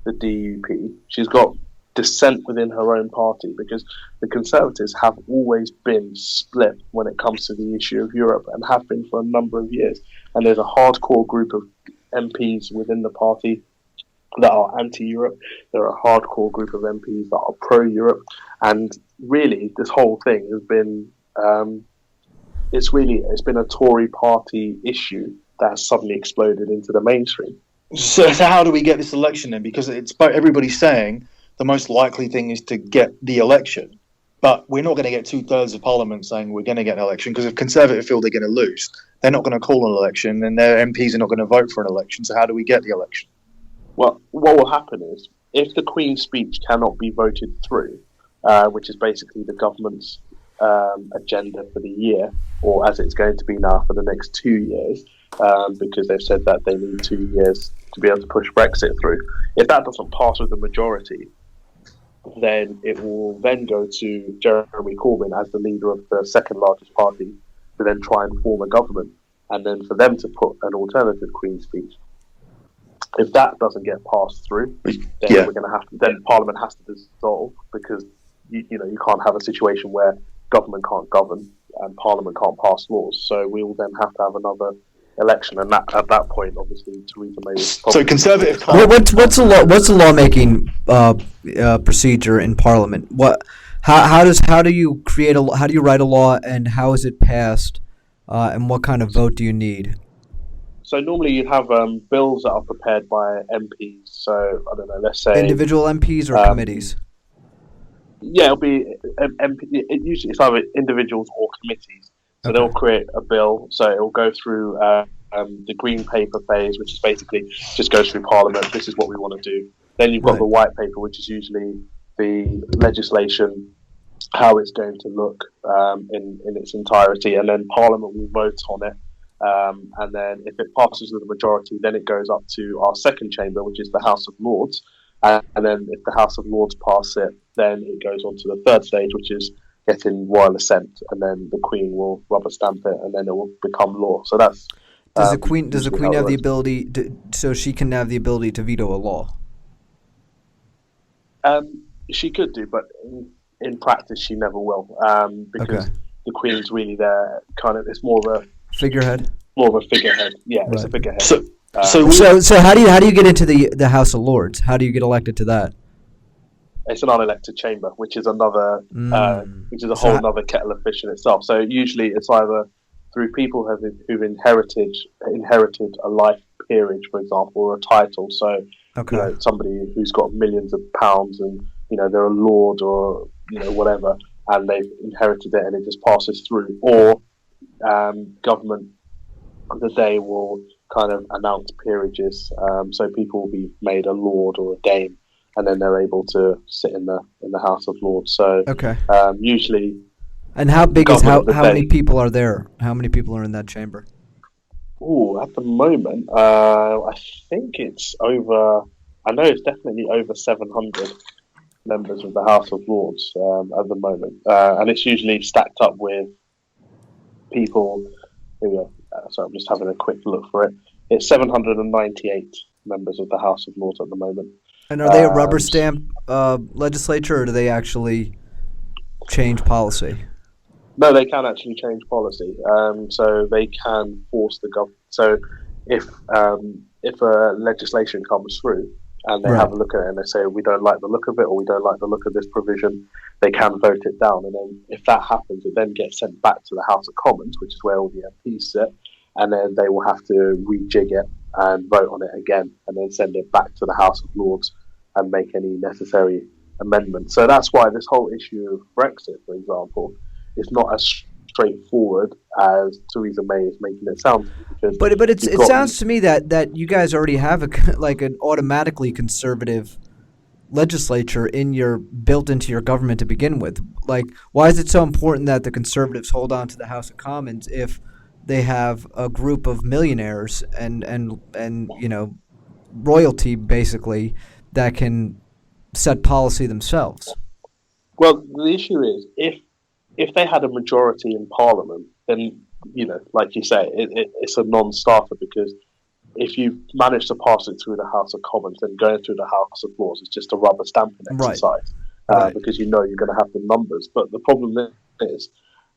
the DUP. She's got dissent within her own party, because the Conservatives have always been split when it comes to the issue of Europe, and have been for a number of years. And there's a hardcore group of MPs within the party that are anti-Europe. There are a hardcore group of MPs that are pro-Europe. And really, this whole thing has been it's been a Tory party issue that has suddenly exploded into the mainstream.
So how do we get this election then? Because everybody's saying the most likely thing is to get the election, but we're not going to get 2/3 of Parliament saying we're going to get an election, because if Conservative feel they're going to lose, they're not going to call an election, and their MPs are not going to vote for an election. So how do we get the election?
Well, what will happen is, if the Queen's speech cannot be voted through, which is basically the government's agenda for the year, or as it's going to be now for the next 2 years, because they've said that they need 2 years to be able to push Brexit through. If that doesn't pass with the majority, then it will then go to Jeremy Corbyn as the leader of the second largest party to then try and form a government, and then for them to put an alternative Queen's speech. If that doesn't get passed through, then we're going to have to. Then Parliament has to dissolve, because you can't have a situation where government can't govern and Parliament can't pass laws. So we will then have to have another election, and at that point, obviously, Theresa May.
So Conservative.
What's the lawmaking procedure in Parliament? How do you write a law, and how is it passed, and what kind of vote do you need?
So normally you'd have bills that are prepared by MPs. So I don't know, let's say
individual MPs or committees.
Yeah, it'll be usually it's either individuals or committees. So they'll create a bill. So it will go through the green paper phase, which is basically just goes through Parliament. This is what we want to do. Then you've got the white paper, which is usually the legislation, how it's going to look in its entirety, and then Parliament will vote on it. And then if it passes with a majority, then it goes up to our second chamber, which is the House of Lords. And then if the House of Lords pass it, then it goes on to the third stage, which is getting royal assent, and then the Queen will rubber stamp it, and then it will become law. So that's
does the Queen have the ability so she can have the ability to veto a law?
She could do, but in practice she never will, because the Queen's really there. It's more of a figurehead. Yeah, it's a figurehead.
So how do you get into the House of Lords? How do you get elected to that?
It's an unelected chamber, which is another, which is a whole other kettle of fish in itself. So usually it's either through people who've inherited a life peerage, for example, or a title. So somebody who's got millions of pounds, and they're a lord or whatever, and they've inherited it, and it just passes through. Or government of the day will kind of announce peerages, so people will be made a lord or a dame, and then they're able to sit in the House of Lords. So usually.
And how big is how many people are there? How many people are in that chamber?
At the moment, I think it's over. I know it's definitely over 700 members of the House of Lords at the moment, and it's usually stacked up with people. Here we go. So I'm just having a quick look for it. It's 798 members of the House of Lords at the moment.
And are they a rubber stamp legislature, or do they actually change policy?
No, they can actually change policy. So they can force the government. So if a legislation comes through and they have a look at it and they say we don't like the look of it, or we don't like the look of this provision, they can vote it down. And then if that happens, it then gets sent back to the House of Commons, which is where all the MPs sit, and then they will have to rejig it and vote on it again, and then send it back to the House of Lords and make any necessary amendments. So that's why this whole issue of Brexit, for example, is not as straightforward as Theresa May is making it sound.
But it sounds to me that you guys already have an automatically conservative legislature built into your government to begin with. Like, why is it so important that the Conservatives hold on to the House of Commons if they have a group of millionaires and royalty basically that can set policy themselves?
Well, the issue is if they had a majority in Parliament, then like you say, it's a non-starter, because if you manage to pass it through the House of Commons, then going through the House of Lords is just a rubber stamping exercise,
Right.
because you're going to have the numbers. But the problem is,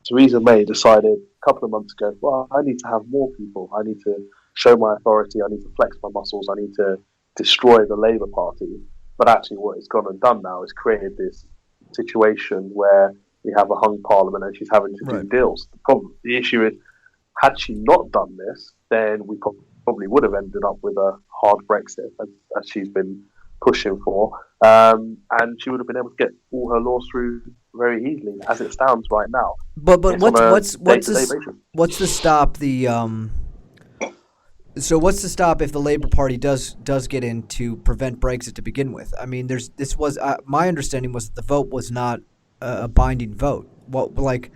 Theresa May decided a couple of months ago, well, I need to have more people. I need to show my authority. I need to flex my muscles. I need to destroy the Labour Party. But actually what it's gone and done now is created this situation where we have a hung parliament and she's having to do deals. The issue is, had she not done this, then we probably would have ended up with a hard Brexit, as she's been pushing for, and she would have been able to get all her laws through very easily, as it stands right now.
But what's to stop the So what's to stop if the Labour Party does get in to prevent Brexit to begin with? I mean, my understanding was that the vote was not a binding vote.
The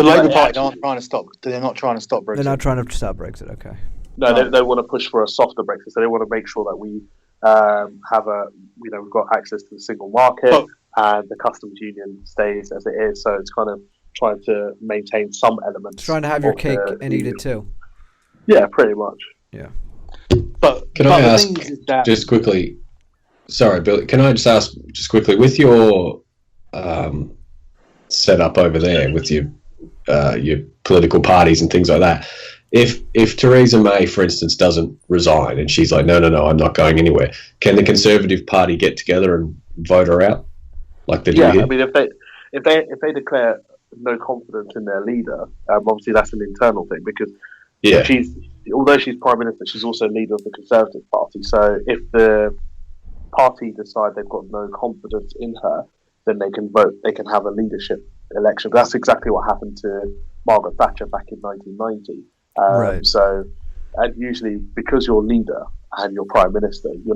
Labour Party aren't trying to stop. They're not trying to stop Brexit.
They're not trying to stop Brexit. Okay.
No, they want to push for a softer Brexit. So they want to make sure that we we've got access to the single market and the customs union stays as it is. So it's kind of trying to maintain some elements.
Trying to have your cake and eat it too.
Yeah, pretty much.
Yeah.
But can I ask just quickly? Sorry, Billy. Can I just ask just quickly, with your setup over there with your political parties and things like that? If Theresa May, for instance, doesn't resign and she's like, no, I'm not going anywhere, can the Conservative Party get together and vote her out like they do here?
I mean, if they declare no confidence in their leader, obviously that's an internal thing, because although she's Prime Minister, she's also leader of the Conservative Party. So if the party decide they've got no confidence in her, then they can vote. They can have a leadership election. That's exactly what happened to Margaret Thatcher back in 1990. So, and usually because you're leader and you're Prime Minister, you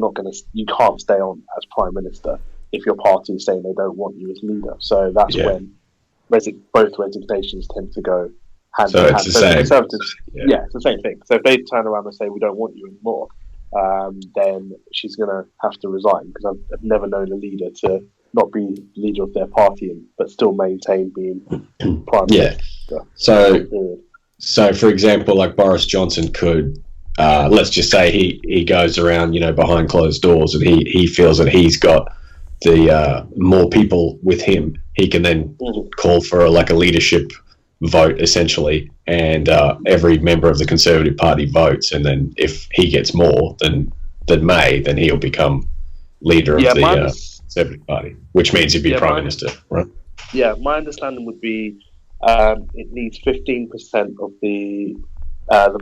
can't stay on as Prime Minister if your party is saying they don't want you as leader. So that's when both resignations tend to go hand in hand.
It's the same.
Conservatives, it's the same thing. So if they turn around and say we don't want you anymore, then she's going to have to resign, because I've never known a leader to not be leader of their party but still maintain being Prime Minister.
So for example, like Boris Johnson could, let's just say he goes around, behind closed doors, and he feels that he's got the more people with him. He can then call for a leadership vote essentially, and every member of the Conservative Party votes, and then if he gets more than May, then he'll become leader of the Conservative Party, which means he'd be Prime Minister, right?
Yeah, my understanding would be it needs 15% of the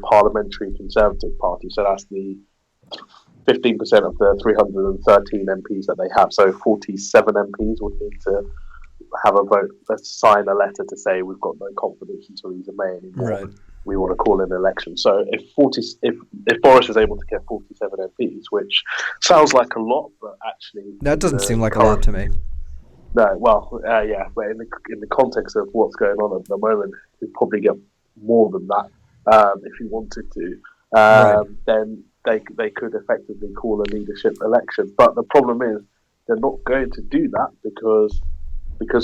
parliamentary Conservative Party, so that's the 15% of the 313 MPs that they have. So 47 MPs would need to have a vote, sign a letter to say we've got no confidence in Theresa May anymore.
Right.
We want to call an election. So if Boris is able to get 47 MPs, which sounds like a lot, but actually
that doesn't seem like a lot to me.
No, well, but in the context of what's going on at the moment, you'd probably get more than that if you wanted to. Then they could effectively call a leadership election. But the problem is they're not going to do that because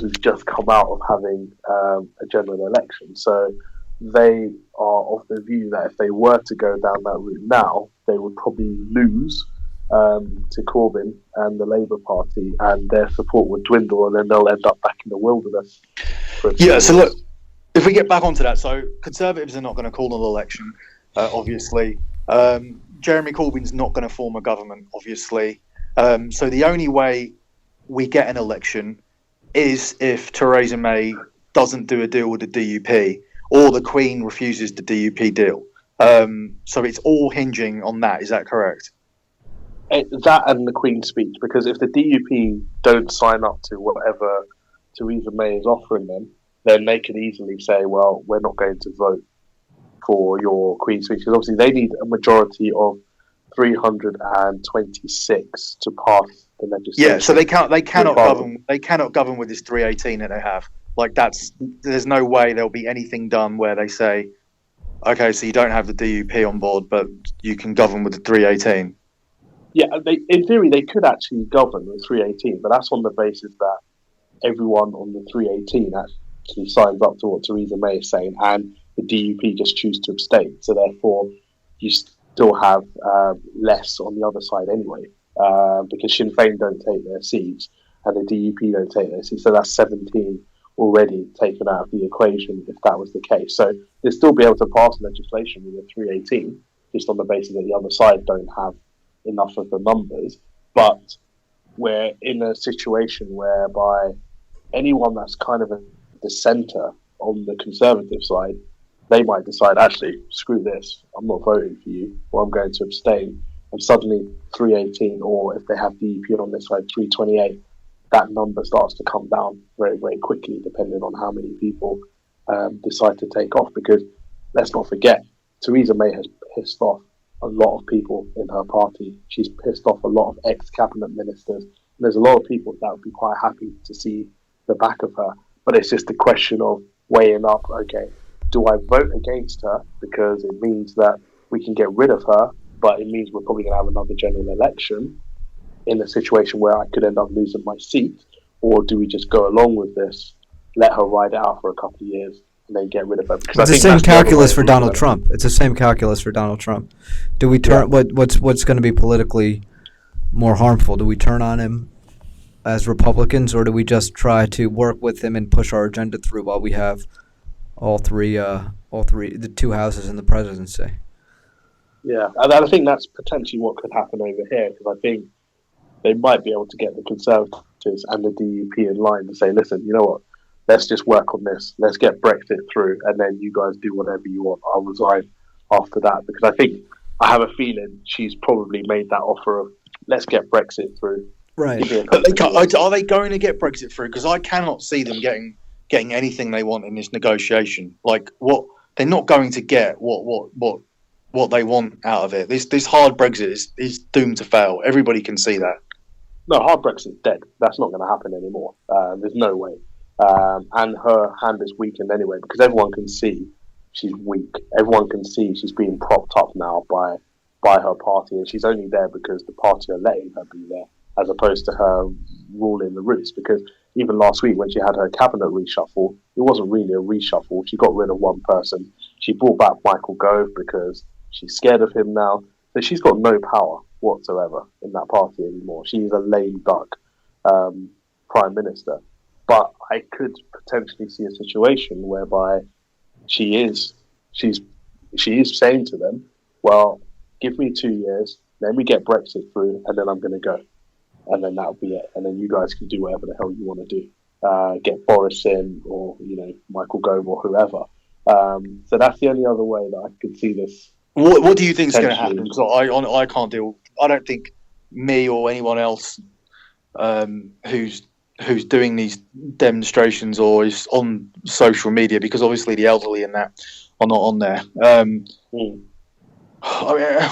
we've just come out of having a general election. So they are of the view that if they were to go down that route now, they would probably lose to Corbyn and the Labour Party, and their support would dwindle, and then they'll end up back in the wilderness.
So look, if we get back onto that, so Conservatives are not going to call an election, obviously. Jeremy Corbyn's not going to form a government, obviously. So the only way we get an election is if Theresa May doesn't do a deal with the DUP, or the Queen refuses the DUP deal. So it's all hinging on that. Is that correct?
That and the Queen's speech, because if the DUP don't sign up to whatever Theresa May is offering them, then they could easily say, well, we're not going to vote for your Queen's speech, because obviously they need a majority of 326 to pass the legislation.
Yeah, so they cannot govern with this 318 that they have. Like there's no way there'll be anything done where they say, okay, so you don't have the DUP on board, but you can govern with the 318.
Yeah, in theory they could actually govern with 318, but that's on the basis that everyone on the 318 actually signs up to what Theresa May is saying, and the DUP just choose to abstain. So therefore, you still have less on the other side anyway, because Sinn Féin don't take their seats and the DUP don't take their seats. So that's 17 already taken out of the equation if that was the case. So they'll still be able to pass legislation with a 318, just on the basis that the other side don't have enough of the numbers. But we're in a situation whereby anyone that's kind of a dissenter on the Conservative side, they might decide, actually, screw this, I'm not voting for you, or I'm going to abstain. And suddenly 318, or if they have DUP on this side, 328, that number starts to come down very, very quickly, depending on how many people decide to take off. Because let's not forget, Theresa May has pissed off a lot of people in her party. She's pissed off a lot of ex-cabinet ministers. And there's a lot of people that would be quite happy to see the back of her. But it's just a question of weighing up, okay, do I vote against her because it means that we can get rid of her, but it means we're probably going to have another general election in a situation where I could end up losing my seat? Or do we just go along with this, let her ride it out for a couple of years, and then get rid of her? Because
it's the same calculus for Donald Trump. It's the same calculus for Donald Trump. Do we turn what's going to be politically more harmful? Do we turn on him as Republicans, or do we just try to work with him and push our agenda through while we have all three, the two houses in the presidency?
Yeah, and I think that's potentially what could happen over here, because I think they might be able to get the Conservatives and the DUP in line to say, listen, you know what, let's just work on this. Let's get Brexit through, and then you guys do whatever you want. I'll resign after that. Because I have a feeling she's probably made that offer of, let's get Brexit through.
Right.
But are they going to get Brexit through? Because I cannot see them getting anything they want in this negotiation. Like, what they're not going to get what they want out of it. This hard Brexit is doomed to fail. Everybody can see that.
No, hard Brexit's dead. That's not going to happen anymore. There's no way. And her hand is weakened anyway, because everyone can see she's weak. Everyone can see she's being propped up now by her party, and she's only there because the party are letting her be there, as opposed to her ruling the roost. Because even last week when she had her cabinet reshuffle, it wasn't really a reshuffle. She got rid of one person. She brought back Michael Gove because she's scared of him now. So she's got no power whatsoever in that party anymore. She's a lame duck prime minister. But I could potentially see a situation whereby she's saying to them, well, give me 2 years, then we get Brexit through, and then I'm going to go. And then that'll be it. And then you guys can do whatever the hell you want to do. Get Boris in, or, Michael Gove or whoever. So that's the only other way that I could see this.
What do you think is going to happen? Because I can't deal. I don't think me or anyone else who's doing these demonstrations or is on social media, because obviously the elderly and that are not on there.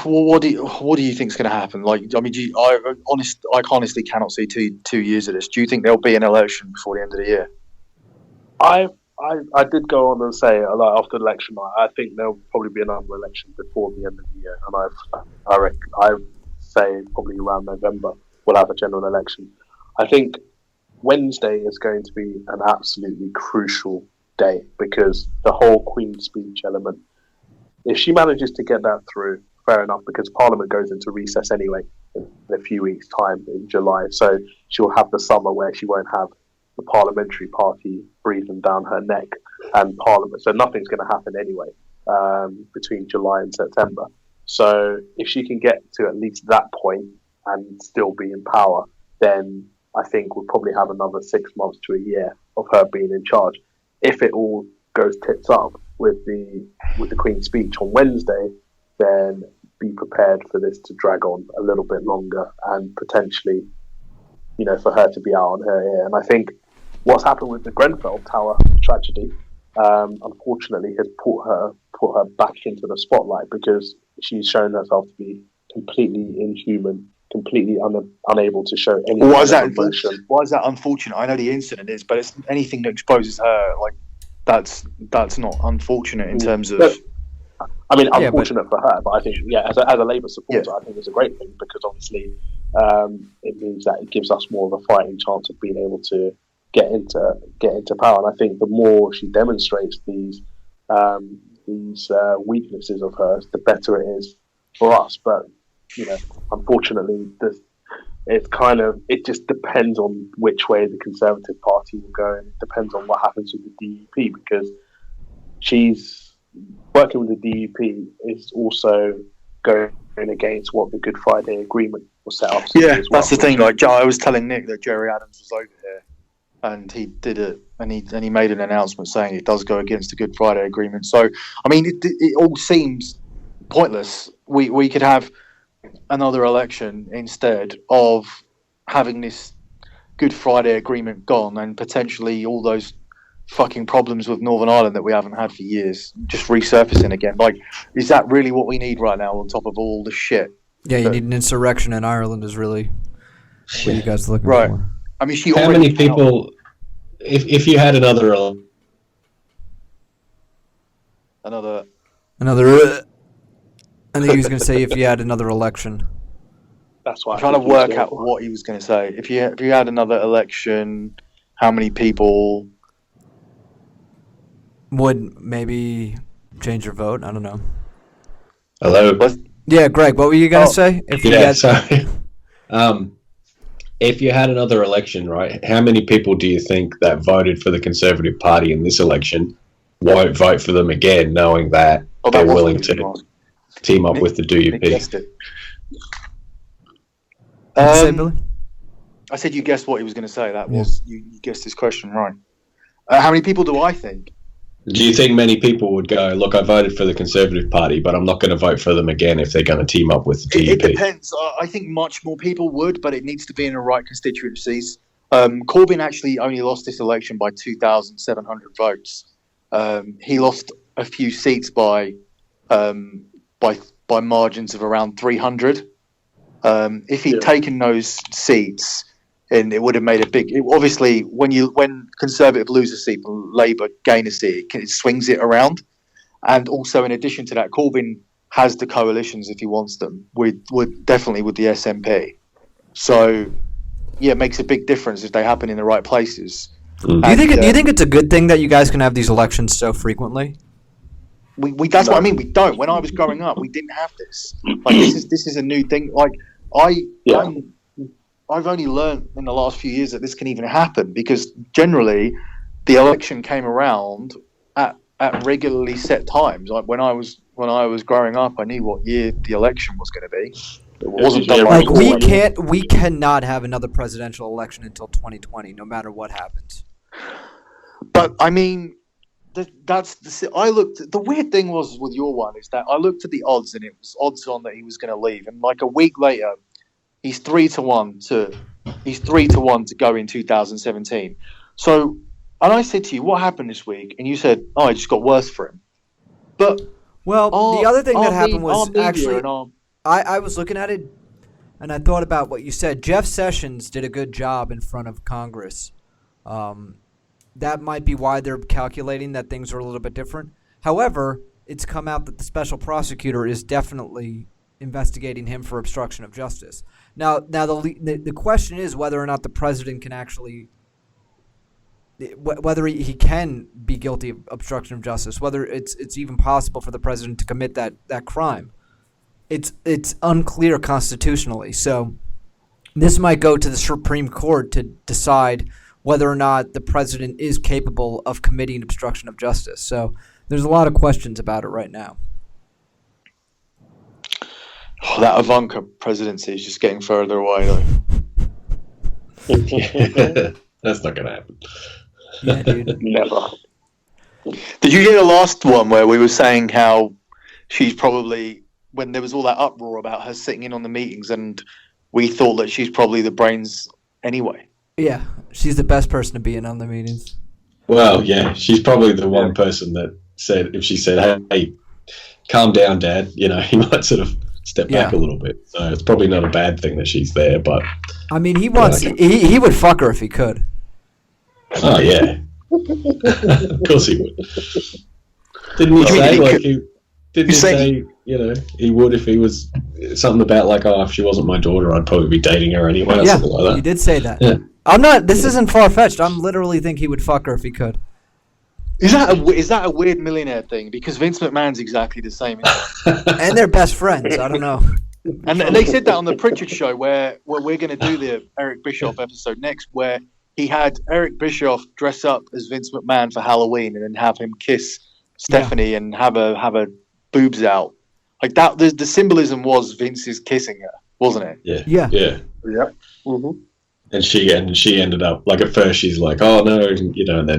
What do you think is going to happen? Like, I mean, I honestly cannot see two years of this. Do you think there'll be an election before the end of the year?
I did go on and say, like, after the election, I think there'll probably be another election before the end of the year, and I say probably around November we'll have a general election. I think Wednesday is going to be an absolutely crucial day, because the whole Queen's speech element, if she manages to get that through, fair enough, because Parliament goes into recess anyway in a few weeks' time in July, so she'll have the summer where she won't have the parliamentary party breathing down her neck and Parliament. So nothing's going to happen anyway between July and September. So if she can get to at least that point and still be in power, then I think we'll probably have another 6 months to a year of her being in charge. If it all goes tits up with the Queen's speech on Wednesday, then be prepared for this to drag on a little bit longer and potentially, for her to be out on her ear. And I think what's happened with the Grenfell Tower tragedy, unfortunately, has put her back into the spotlight, because she's shown herself to be completely inhuman, completely unable to show any
Why is that
emotion.
Why is that unfortunate? I know the incident is, but it's anything that exposes her, like that's not unfortunate in terms of.
I mean, unfortunate for her, but I think, as a Labour supporter, I think it's a great thing because obviously it means that it gives us more of a fighting chance of being able to get into power. And I think the more she demonstrates these weaknesses of hers, the better it is for us. But unfortunately, it just depends on which way the Conservative Party will go, and it depends on what happens with the DUP, because she's working with the DUP is also going against what the Good Friday Agreement was set up.
Yeah, that's the thing. Like, I was telling Nick that Jerry Adams was over here, and he did it, and he made an announcement saying it does go against the Good Friday Agreement. So, I mean, it all seems pointless. We could have another election instead of having this Good Friday Agreement gone, and potentially all those fucking problems with Northern Ireland that we haven't had for years just resurfacing again. Like, is that really what we need right now on top of all the shit?
Yeah, you need an insurrection in Ireland is really what you guys are looking for.
I mean,
how many people, if you had another
I think he was going to say if you had another election.
That's why
I'm trying to work out what he was going to say. If you had another election, how many people
would maybe change your vote? I don't know.
Hello?
Yeah, Greg, what were you going to say?
Sorry. If you had another election, right, how many people do you think that voted for the Conservative Party in this election won't vote for them again, knowing that they're willing to team up with the DUP?
I said you guessed what he was going to say. That was you guessed his question right. How many people do I think?
Do you think many people would go, look, I voted for the Conservative Party, but I'm not going to vote for them again if they're going to team up with the DUP?
It depends. I think much more people would, but it needs to be in the right constituencies. Corbyn actually only lost this election by 2,700 votes. He lost a few seats by margins of around 300. If he'd taken those seats, and it would have made a big. Obviously, when Conservative lose a seat and Labour gain a seat, it swings it around. And also, in addition to that, Corbyn has the coalitions if he wants them. Definitely with the SNP. So, yeah, it makes a big difference if they happen in the right places.
Do you think it's a good thing that you guys can have these elections so frequently?
That's what I mean. We don't. When I was growing up, we didn't have this. Like this is a new thing. Like I've only learned in the last few years that this can even happen, because generally the election came around at regularly set times. Like when I was growing up, I knew what year the election was going to be. It wasn't
like we cannot have another presidential election until 2020, no matter what happens.
But I mean, the weird thing was with your one is that I looked at the odds, and it was odds on that he was going to leave, and like a week later, he's 3-1 to go in 2017. So, and I said to you, what happened this week? And you said, oh, it just got worse for him. But
the other thing that happened was actually, I was looking at it, and I thought about what you said. Jeff Sessions did a good job in front of Congress. That might be why they're calculating that things are a little bit different. However, it's come out that the special prosecutor is definitely investigating him for obstruction of justice. Now the question is whether or not the president can actually, whether he can be guilty of obstruction of justice, whether it's even possible for the president to commit that crime. It's unclear constitutionally. So this might go to the Supreme Court to decide whether or not the president is capable of committing obstruction of justice. So there's a lot of questions about it right now.
Oh, that Ivanka presidency is just getting further away, though.
That's not going to happen.
Yeah, dude.
Never.
Did you hear the last one where we were saying how she's probably, when there was all that uproar about her sitting in on the meetings, and we thought that she's probably the brains anyway?
Yeah, she's the best person to be in on the meetings.
Well, yeah, she's probably the one person that said, if she said, hey, calm down, Dad, he might sort of step back a little bit. So it's probably not a bad thing that she's there, but
I mean, he wants. He would fuck her if he could.
Oh yeah, of course he would. Didn't he say he would if he was something about like, oh, if she wasn't my daughter, I'd probably be dating her anyway, or something like that.
He did say that.
Yeah.
I'm not. This isn't far fetched. I'm literally think he would fuck her if he could.
Is that a weird millionaire thing? Because Vince McMahon's exactly the same.
And they're best friends. I don't know.
And they said that on the Pritchard show, where we're going to do the Eric Bischoff episode next, where he had Eric Bischoff dress up as Vince McMahon for Halloween and then have him kiss Stephanie and have her boobs out. Like that, the symbolism was Vince's kissing her, wasn't it?
Yeah.
Mm-hmm.
And she ended up like, at first she's like, oh no,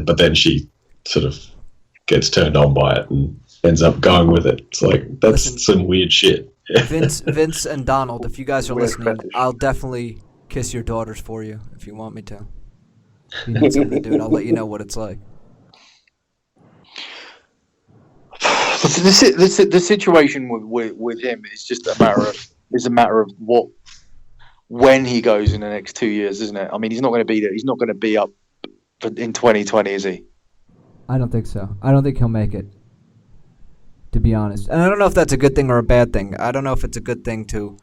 but then she sort of gets turned on by it and ends up going with it. It's like, that's some weird shit.
Vince and Donald, if you guys are listening, I'll definitely kiss your daughters for you if you want me to. If you need something to do it, I'll let you know what it's like.
The situation with him is just a matter of when he goes in the next 2 years, isn't it? I mean, he's not going to be there. He's not going to be up in 2020, is he?
I don't think so. I don't think he'll make it, to be honest. And I don't know if that's a good thing or a bad thing. I don't know if it's a good thing to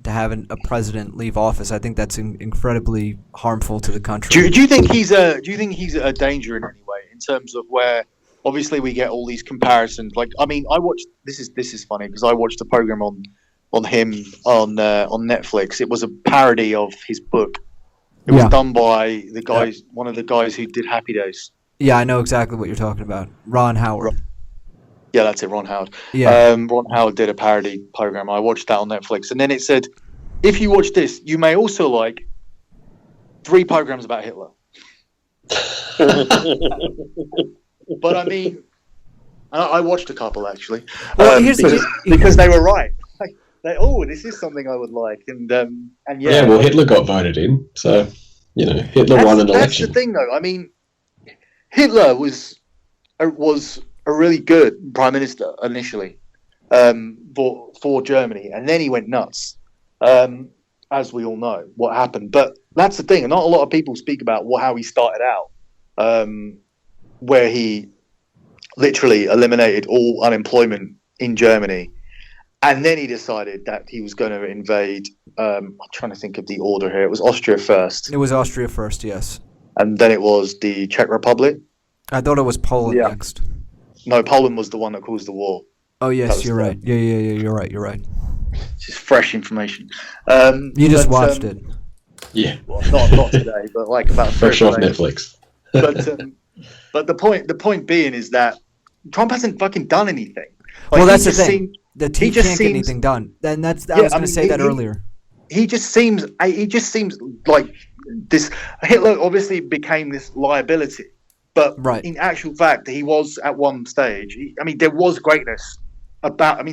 have a president leave office. I think that's incredibly harmful to the country.
Do you think he's a danger in any way, in terms of where obviously we get all these comparisons? Like, I mean, I watched this is funny because I watched a program on him on Netflix. It was a parody of his book. It was done by the guys, one of the guys who did Happy Days.
Yeah, I know exactly what you're talking about. Ron Howard.
Yeah, that's it, Ron Howard.
Yeah.
Ron Howard did a parody program. I watched that on Netflix. And then it said, if you watch this, you may also like 3 programs about Hitler. But I mean, I watched a couple, actually.
Well,
because they were right. This is something I would like. And yeah.
Yeah, well, Hitler got voted in. So, Hitler won an election.
That's the thing, though. I mean, Hitler was a really good prime minister initially for Germany, and then he went nuts, as we all know what happened. But that's the thing, and not a lot of people speak about how he started out, where he literally eliminated all unemployment in Germany, and then he decided that he was going to invade. I'm trying to think of the order here. It was Austria first.
It was Austria first, yes.
And then it was the Czech Republic.
I thought it was Poland next.
No, Poland was the one that caused the war.
Oh, yes, you're right. Yeah, you're right.
Just fresh information.
You just watched it.
Yeah.
Well, not today, but like about
fresh off Netflix.
But the point being is that Trump hasn't fucking done anything.
Well, that's the thing. The team can't get anything done. And I was going to say that earlier.
He just seems like this. Hitler obviously became this liability, but in actual fact, he was at one stage. There was greatness about.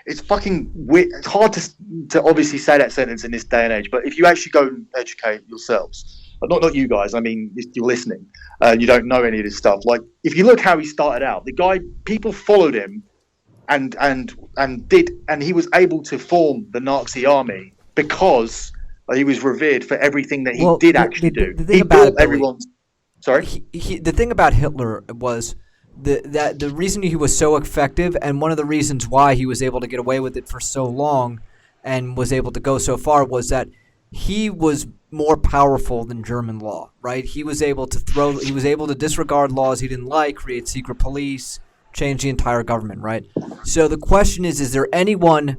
It's fucking weird. It's hard to obviously say that sentence in this day and age. But if you actually go and educate yourselves, but not you guys. I mean, you're listening. You don't know any of this stuff. Like, if you look how he started out, the guy, people followed him, and he was able to form the Nazi army because he was revered for everything that he did actually do.
The thing
he
about
built everyone's. Sorry.
The thing about Hitler was the reason he was so effective, and one of the reasons why he was able to get away with it for so long, and was able to go so far, was that he was more powerful than German law. Right? He was able to disregard laws he didn't like, create secret police, change the entire government. Right? So the question is there anyone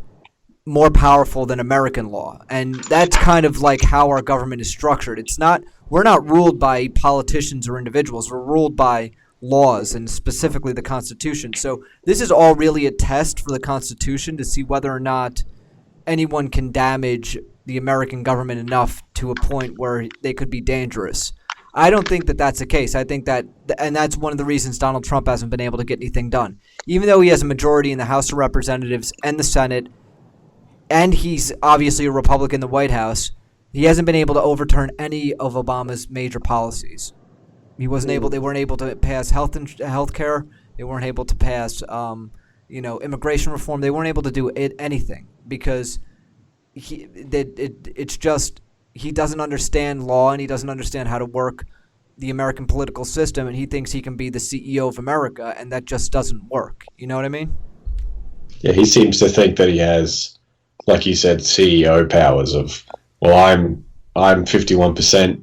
more powerful than American law? And that's kind of like how our government is structured. We're not ruled by politicians or individuals. We're ruled by laws, and specifically the Constitution. So this is all really a test for the Constitution to see whether or not anyone can damage the American government enough to a point where they could be dangerous. I don't think that that's the case. I think that, and that's one of the reasons Donald Trump hasn't been able to get anything done. Even though he has a majority in the House of Representatives and the Senate, and he's obviously a Republican in the White House, he hasn't been able to overturn any of Obama's major policies. They weren't able to pass health care. They weren't able to pass immigration reform. They weren't able to do anything because it's just he doesn't understand law and he doesn't understand how to work the American political system, and he thinks he can be the CEO of America, and that just doesn't work. You know what I mean?
Yeah, he seems to think that he has, like you said, CEO powers of, well, I'm 51%,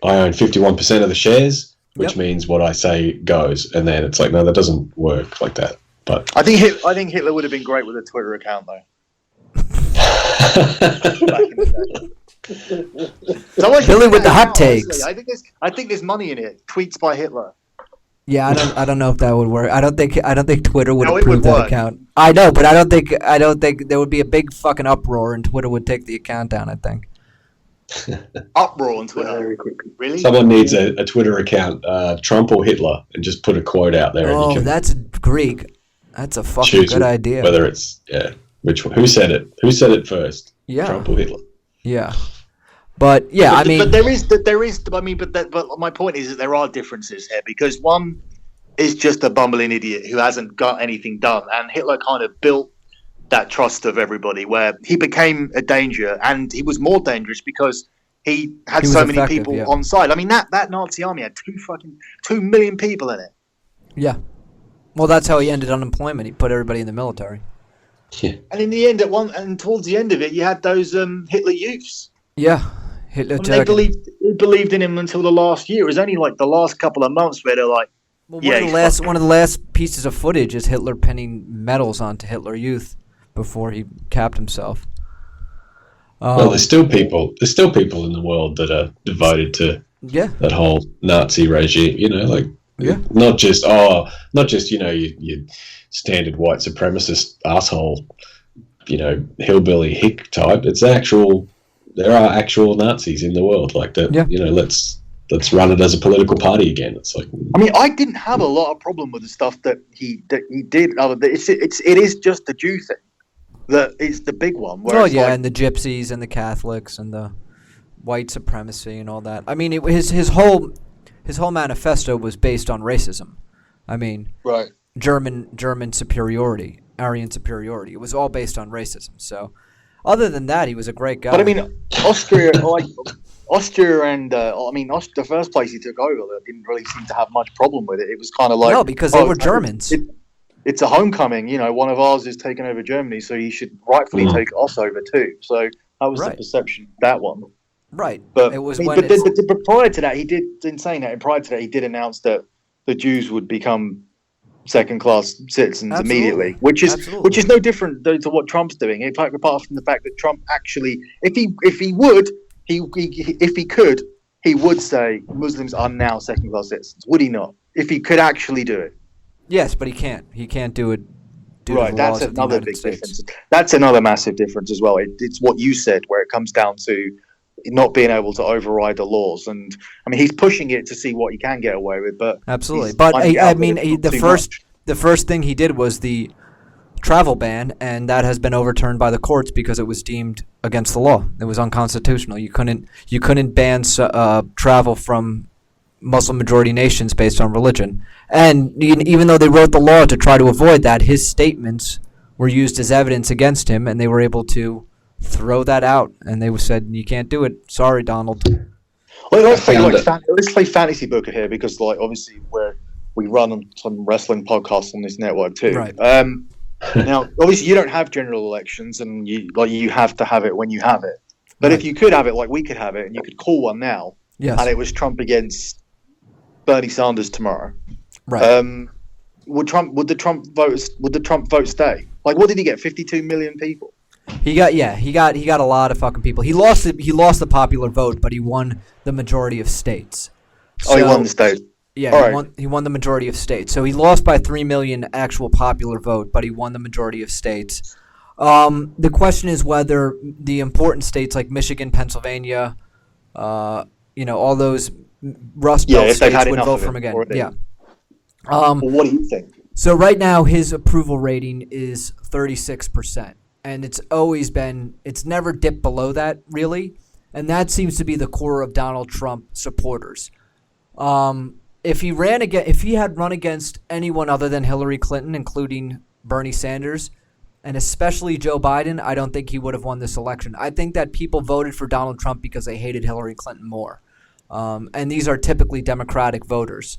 I own 51% of the shares, which means what I say goes. And then it's like, no, that doesn't work like that. But
I think Hitler would have been great with a Twitter account, though. Back in the day.
Billy with the hot takes.
Honestly. I think there's money in it. Tweets by Hitler.
Yeah, I don't know if that would work. I don't think Twitter would approve
would
that
work.
account. I know, but I don't think there would be a big fucking uproar and Twitter would take the account down, I think.
Uproar on Twitter.
Very quickly.
Really?
Someone needs a Twitter account, Trump or Hitler, and just put a quote out there.
Oh,
and you can
that's Greek. That's a fucking
choose
good idea.
Whether it's which one? Who said it? Who said it first?
Yeah.
Trump or Hitler?
Yeah. But yeah,
but there is. But my point is that there are differences here because one is just a bumbling idiot who hasn't got anything done, and Hitler kind of built that trust of everybody where he became a danger, and he was more dangerous because he had so many people on side. I mean, that Nazi army had 2 million people in it.
Yeah. Well, that's how he ended unemployment. He put everybody in the military.
Yeah.
And in the end, towards the end of it, you had those Hitler youths.
Yeah. Hitler.
They believed in him until the last year. It was only like the last couple of months where they're like,
one of the last pieces of footage is Hitler pinning medals onto Hitler Youth before he capped himself.
Well, there's still people in the world that are devoted to that whole Nazi regime. Not just your standard white supremacist asshole, hillbilly hick type. It's there are actual Nazis in the world like that. Yeah. Let's run it as a political party again. It's like,
I mean, I didn't have a lot of problem with the stuff that he did. It is just the Jew thing that is the big one.
And the gypsies and the Catholics and the white supremacy and all that. I mean, his whole manifesto was based on racism. I mean,
right.
German superiority, Aryan superiority. It was all based on racism. So, other than that, he was a great guy.
But I mean, Austria and the first place he took over, they didn't really seem to have much problem with it. It was kind of like
because they were Germans.
It's a homecoming. One of ours is taking over Germany, so you should rightfully take us over too. So that was the perception of that one.
Right.
But
it was
but prior to that, he did announce that the Jews would become second-class citizens immediately, which is no different to what Trump's doing. In fact, apart from the fact that Trump actually, if he could, he would say Muslims are now second-class citizens. Would he not? If he could actually do it.
Yes, but he can't. He can't do it.
Right, that's another big difference. That's another massive difference as well. It's what you said, where it comes down to not being able to override the laws. And I mean, he's pushing it to see what he can get away with. But
absolutely. But the first thing he did was the travel ban, and that has been overturned by the courts because it was deemed against the law. It was unconstitutional. You couldn't ban travel from Muslim majority nations based on religion. And even though they wrote the law to try to avoid that, his statements were used as evidence against him, and they were able to throw that out. And they said, "You can't do it. Sorry, Donald."
Well, let's play fantasy booker here because, obviously, we run some wrestling podcasts on this network too.
Right.
Now, obviously, you don't have general elections, and you have to have it when you have it. But if you could have it, like we could have it, and you could call one now, and it was Trump against Bernie Sanders tomorrow.
Right.
Would the Trump vote stay? Like, what did he get? 52 million people.
He got a lot of fucking people. He lost the popular vote, but he won the majority of states.
He won the state.
Yeah, he won the majority of states. So he lost by 3 million actual popular vote, but he won the majority of states. The question is whether the important states like Michigan, Pennsylvania, all those Rust Belt states would vote for him again.
Already.
Yeah.
What do you think?
So right now his approval rating is 36%, and it's never dipped below that really, and that seems to be the core of Donald Trump supporters. If he had run against anyone other than Hillary Clinton, including Bernie Sanders, and especially Joe Biden, I don't think he would have won this election. I think that people voted for Donald Trump because they hated Hillary Clinton more. And these are typically Democratic voters.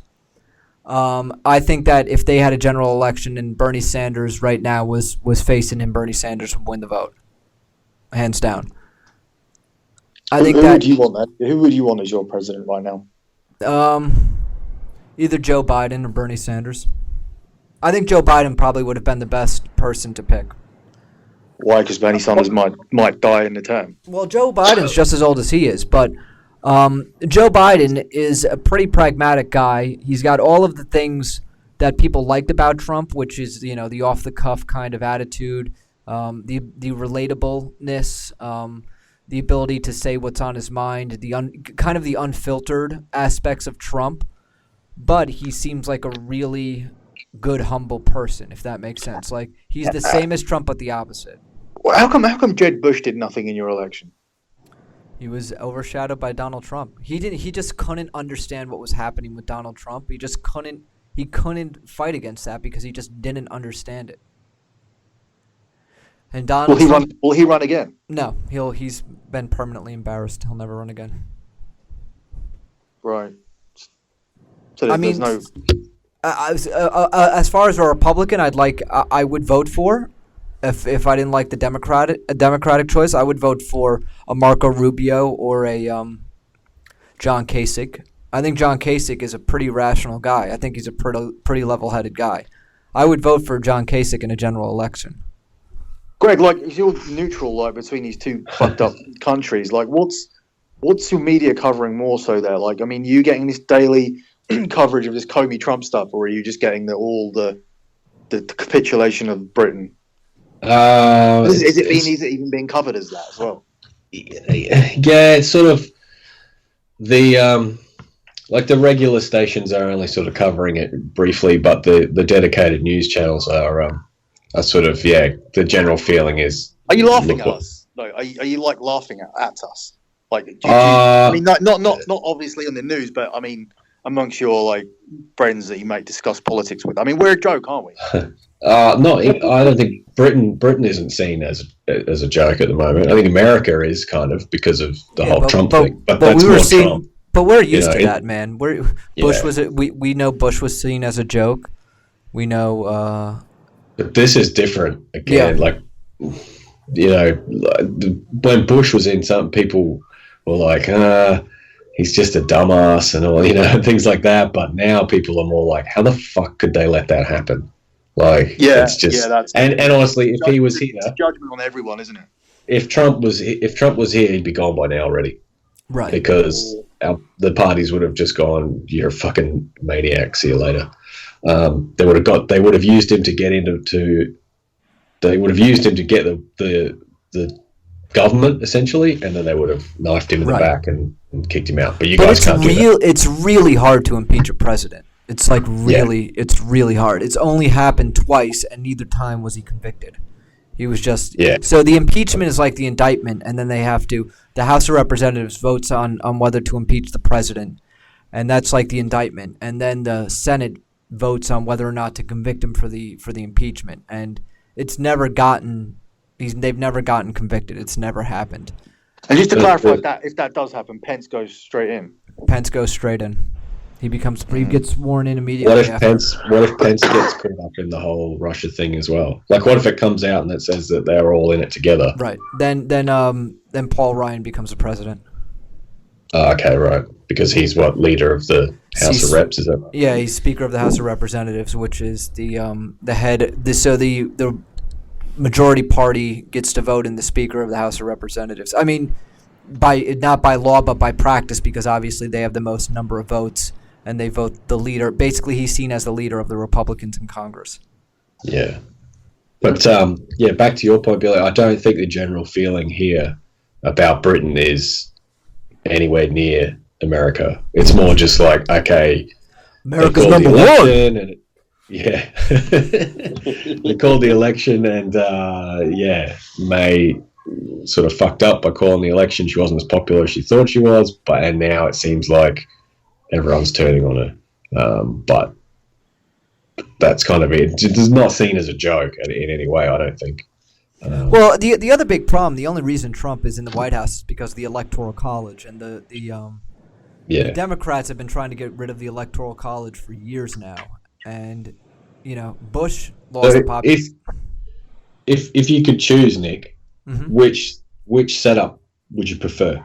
I think that if they had a general election and Bernie Sanders right now was facing him, Bernie Sanders would win the vote. Hands down.
Who would you want then? Who would you want as your president right now?
Either Joe Biden or Bernie Sanders. I think Joe Biden probably would have been the best person to pick.
Why? Because Bernie Sanders might die in the term.
Well, Joe Biden's just as old as he is, but Joe Biden is a pretty pragmatic guy. He's got all of the things that people liked about Trump, which is, the off-the-cuff kind of attitude, the relatableness, the ability to say what's on his mind, kind of the unfiltered aspects of Trump. But he seems like a really good, humble person, if that makes sense. Like, he's the same as Trump, but the opposite.
Well, how come Jeb Bush did nothing in your election?
He was overshadowed by Donald Trump. He just couldn't understand what was happening with Donald Trump. He couldn't fight against that because he just didn't understand it. And Donald
Will he run again?
No, he's been permanently embarrassed. He'll never run again.
Right. So there's no.
As far as a Republican, I would vote for. If I didn't like the Democratic choice, I would vote for a Marco Rubio or a John Kasich. I think John Kasich is a pretty rational guy. I think he's a pretty level-headed guy. I would vote for John Kasich in a general election.
Greg, you're neutral, between these two fucked up countries. What's your media covering more so there? You getting this daily coverage of this Comey Trump stuff, or are you just getting all the capitulation of Britain? Is it even being covered as that as well?
Yeah, it's sort of the the regular stations are only sort of covering it briefly, but the dedicated news channels are sort of the general feeling is.
Are you laughing at us? No, are you laughing at us? Not obviously on the news, but amongst your friends that you might discuss politics with. We're a joke, aren't we?
I don't think Britain isn't seen as a joke at the moment. I think America is kind of because of the whole Trump thing. But that's more Trump.
But we're used to that, man. We know Bush was seen as a joke. We know.
But this is different again. When Bush was in, some people were like, he's just a dumbass and all, things like that. But now people are more like, how the fuck could they let that happen? It's just, and honestly, if he was here,
it's a judgment on everyone, isn't it?
If Trump was here, he'd be gone by now already,
right?
Because the parties would have just gone, you're a fucking maniac. See you later. They would have used him to get the government essentially, and then they would have knifed him in the back and kicked him out. But guys can't do that.
It's really hard to impeach a president. It's it's really hard. It's only happened twice, and neither time was he convicted. He was just So the impeachment is like the indictment, and then the House of Representatives votes on whether to impeach the president, and that's like the indictment, and then the Senate votes on whether or not to convict him for the impeachment, and it's never gotten. They've never gotten convicted. It's never happened.
And just to clarify, if that does happen, Pence goes straight in.
Pence goes straight in. He gets sworn in immediately.
What if Pence gets caught up in the whole Russia thing as well? What if it comes out and it says that they're all in it together?
Right. Then Paul Ryan becomes the president.
Okay, right. Because he's leader of the House of Reps, is that right?
Yeah, he's Speaker of the House of Representatives, which is the head. The majority party gets to vote in the Speaker of the House of Representatives. Not by law, but by practice, because obviously they have the most number of votes, and they vote the leader. Basically, he's seen as the leader of the Republicans in Congress.
Yeah. But, back to your point, Billy, I don't think the general feeling here about Britain is anywhere near America. It's more just okay,
America's number one.
Yeah. They called the election and, May sort of fucked up by calling the election. She wasn't as popular as she thought she was, and now it seems like everyone's turning on her. But that's kind of it. It's not seen as a joke in any way, I don't think.
Well, the other big problem, the only reason Trump is in the White House is because of the Electoral College, and the Democrats have been trying to get rid of the Electoral College for years now, and Bush lost the population.
If you could choose, Nick,
Mm-hmm.
which setup would you prefer?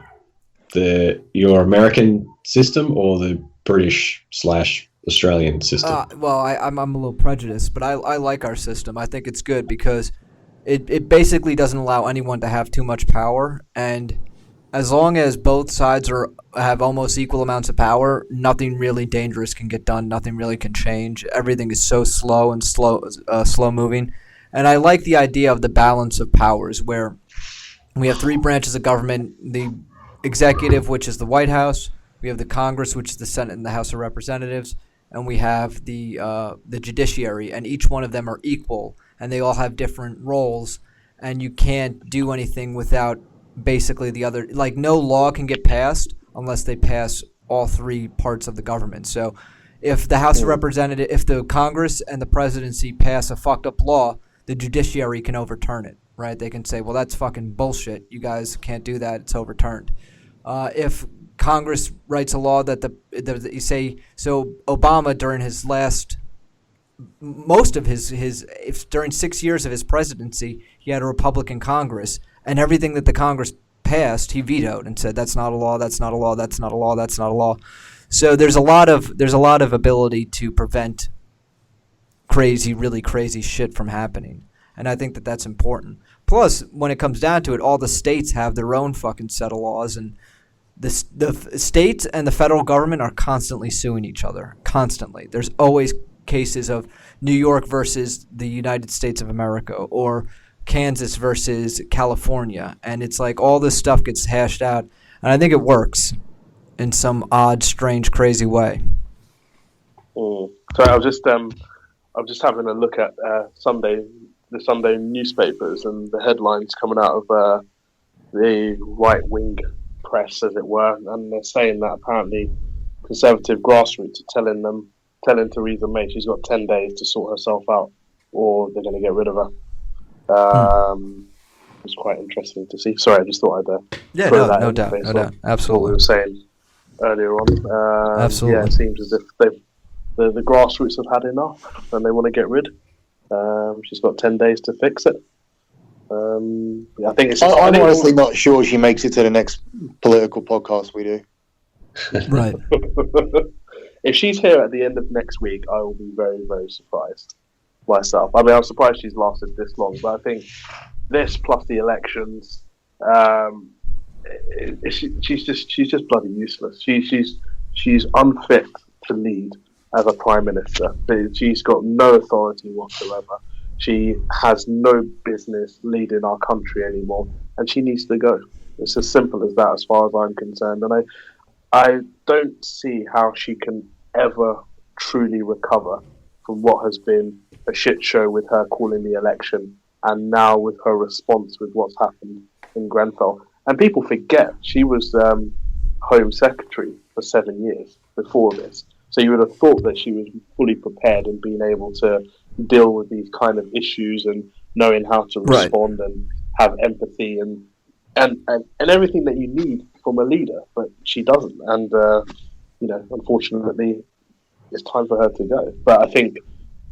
Your American system or the British/Australian system?
Well, I'm a little prejudiced, but I like our system. I think it's good because it basically doesn't allow anyone to have too much power, and as long as both sides have almost equal amounts of power, nothing really dangerous can get done. Nothing really can change. Everything is so slow moving, and I like the idea of the balance of powers where we have three branches of government: the executive, which is the White House; we have the Congress, which is the Senate and the House of Representatives; and we have the judiciary, and each one of them are equal, and they all have different roles, and you can't do anything without basically the other. Like, no law can get passed unless they pass all three parts of the government. So if the House of Representatives, if the Congress and the presidency pass a fucked up law, the judiciary can overturn it, right? They can say, well, that's fucking bullshit. You guys can't do that. It's overturned. If Congress writes a law that you say, so Obama during his last, most of during 6 years of his presidency, he had a Republican Congress, and everything that the Congress passed, he vetoed and said, that's not a law, that's not a law, that's not a law, that's not a law. So there's a lot of ability to prevent really crazy shit from happening. And I think that that's important. Plus, when it comes down to it, all the states have their own fucking set of laws, and the states and the federal government are constantly suing each other. Constantly. There's always cases of New York versus the United States of America, or Kansas versus California. And it's like all this stuff gets hashed out. And I think it works in some odd, strange, crazy way.
So I was just having a look at the Sunday newspapers and the headlines coming out of the right-wing press, as it were, and they're saying that apparently conservative grassroots are telling Theresa May she's got 10 days to sort herself out, or they're going to get rid of her. It's quite interesting to see. Sorry, I just thought I'd throw that
no doubt, absolutely.
What we were saying earlier on.
Absolutely.
Yeah, it seems as if the grassroots have had enough and they want to get rid. She's got 10 days to fix it. I think I'm
honestly not sure she makes it to the next political podcast we do.
Right.
If she's here at the end of next week, I will be very, very surprised myself. I mean, I'm surprised she's lasted this long, but I think this plus the elections, she's just bloody useless. She's unfit to lead as a prime minister. She's got no authority whatsoever. She has no business leading our country anymore, and she needs to go. It's as simple as that, as far as I'm concerned. And I don't see how she can ever truly recover from what has been a shit show with her calling the election, and now with her response with what's happened in Grenfell. And people forget she was Home Secretary for 7 years before this. So you would have thought that she was fully prepared and being able to deal with these kind of issues and knowing how to respond and have empathy and everything that you need from a leader, but she doesn't. And unfortunately, it's time for her to go. But I think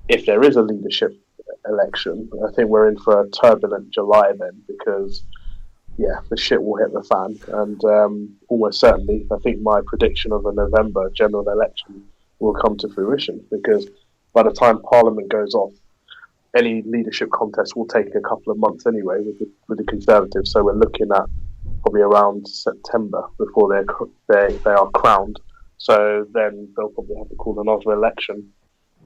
if there is a leadership election, I think we're in for a turbulent July then, because the shit will hit the fan, and almost certainly, I think my prediction of a November general election will come to fruition, because by the time Parliament goes off, any leadership contest will take a couple of months anyway with the Conservatives. So we're looking at probably around September before they are crowned. So then they'll probably have to call another election,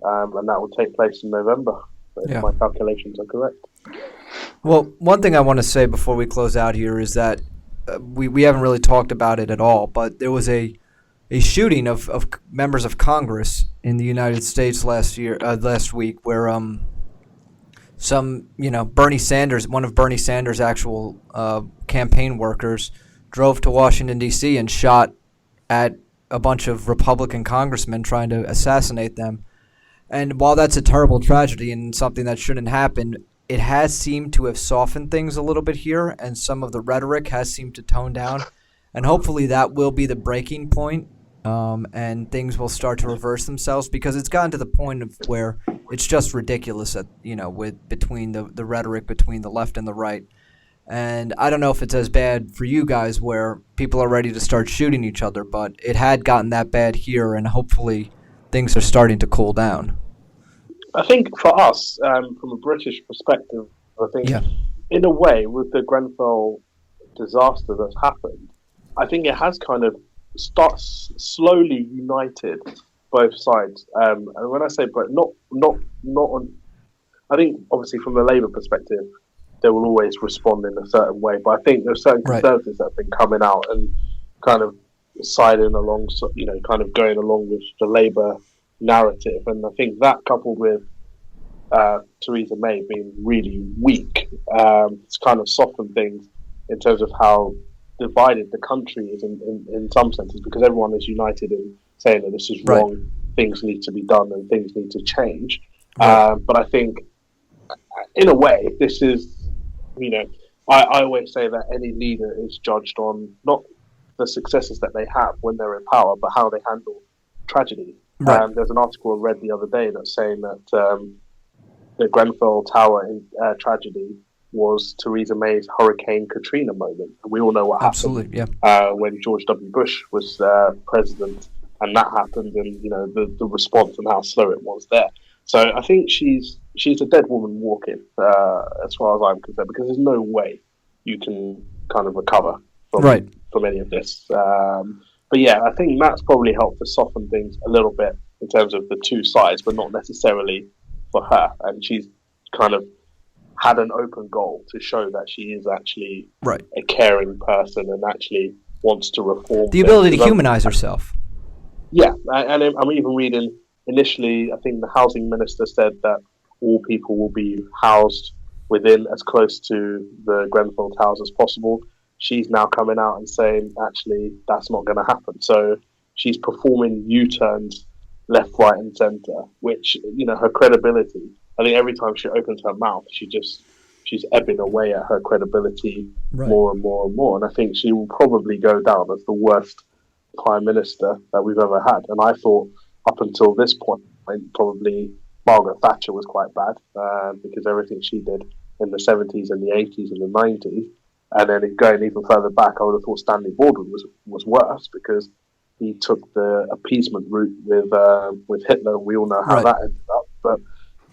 and that will take place in November, if my calculations are correct.
Well, one thing I want to say before we close out here is that we haven't really talked about it at all, but there was a shooting of members of Congress in the United States last week, where Bernie Sanders, one of Bernie Sanders' actual campaign workers, drove to Washington, D.C. and shot at a bunch of Republican congressmen trying to assassinate them. And while that's a terrible tragedy and something that shouldn't happen, it has seemed to have softened things a little bit here, and some of the rhetoric has seemed to tone down. And hopefully that will be the breaking point, and things will start to reverse themselves, because it's gotten to the point of where it's just ridiculous with between the rhetoric between the left and the right. And I don't know if it's as bad for you guys where people are ready to start shooting each other, but it had gotten that bad here, and hopefully things are starting to cool down.
I think for us, from a British perspective, I think in a way with the Grenfell disaster that's happened, I think it has kind of slowly united both sides. And when I say not on, I think obviously from a Labour perspective, they will always respond in a certain way. But I think there's certain Conservatives that have been coming out and kind of siding along, kind of going along with the Labour narrative. And I think that coupled with Theresa May being really weak, it's kind of softened things in terms of how divided the country is in some senses, because everyone is united in saying that this is wrong, things need to be done and things need to change. But I think in a way, this is, I always say that any leader is judged on not the successes that they have when they're in power, but how they handle tragedy. There's an article I read the other day that's saying that the Grenfell Tower tragedy was Theresa May's Hurricane Katrina moment. And we all know what happened when George W. Bush was president, and that happened, and the response and how slow it was there. So I think she's a dead woman walking, as far as I'm concerned, because there's no way you can kind of recover from any of this. But yeah, I think that's probably helped to soften things a little bit in terms of the two sides, but not necessarily for her. And she's kind of had an open goal to show that she is actually a caring person and actually wants to reform.
The ability to humanize herself.
Yeah, and I'm even reading, initially, I think the housing minister said that all people will be housed within as close to the Grenfell Towers as possible. She's now coming out and saying, actually, that's not going to happen. So she's performing U-turns left, right, and centre, which, her credibility, I think every time she opens her mouth, she's ebbing away at her credibility more and more and more. And I think she will probably go down as the worst prime minister that we've ever had. And I thought up until this point, probably Margaret Thatcher was quite bad, because everything she did in the 70s and the 80s and the 90s. And then going even further back, I would have thought Stanley Baldwin was worse, because he took the appeasement route with Hitler. We all know how that ended up. But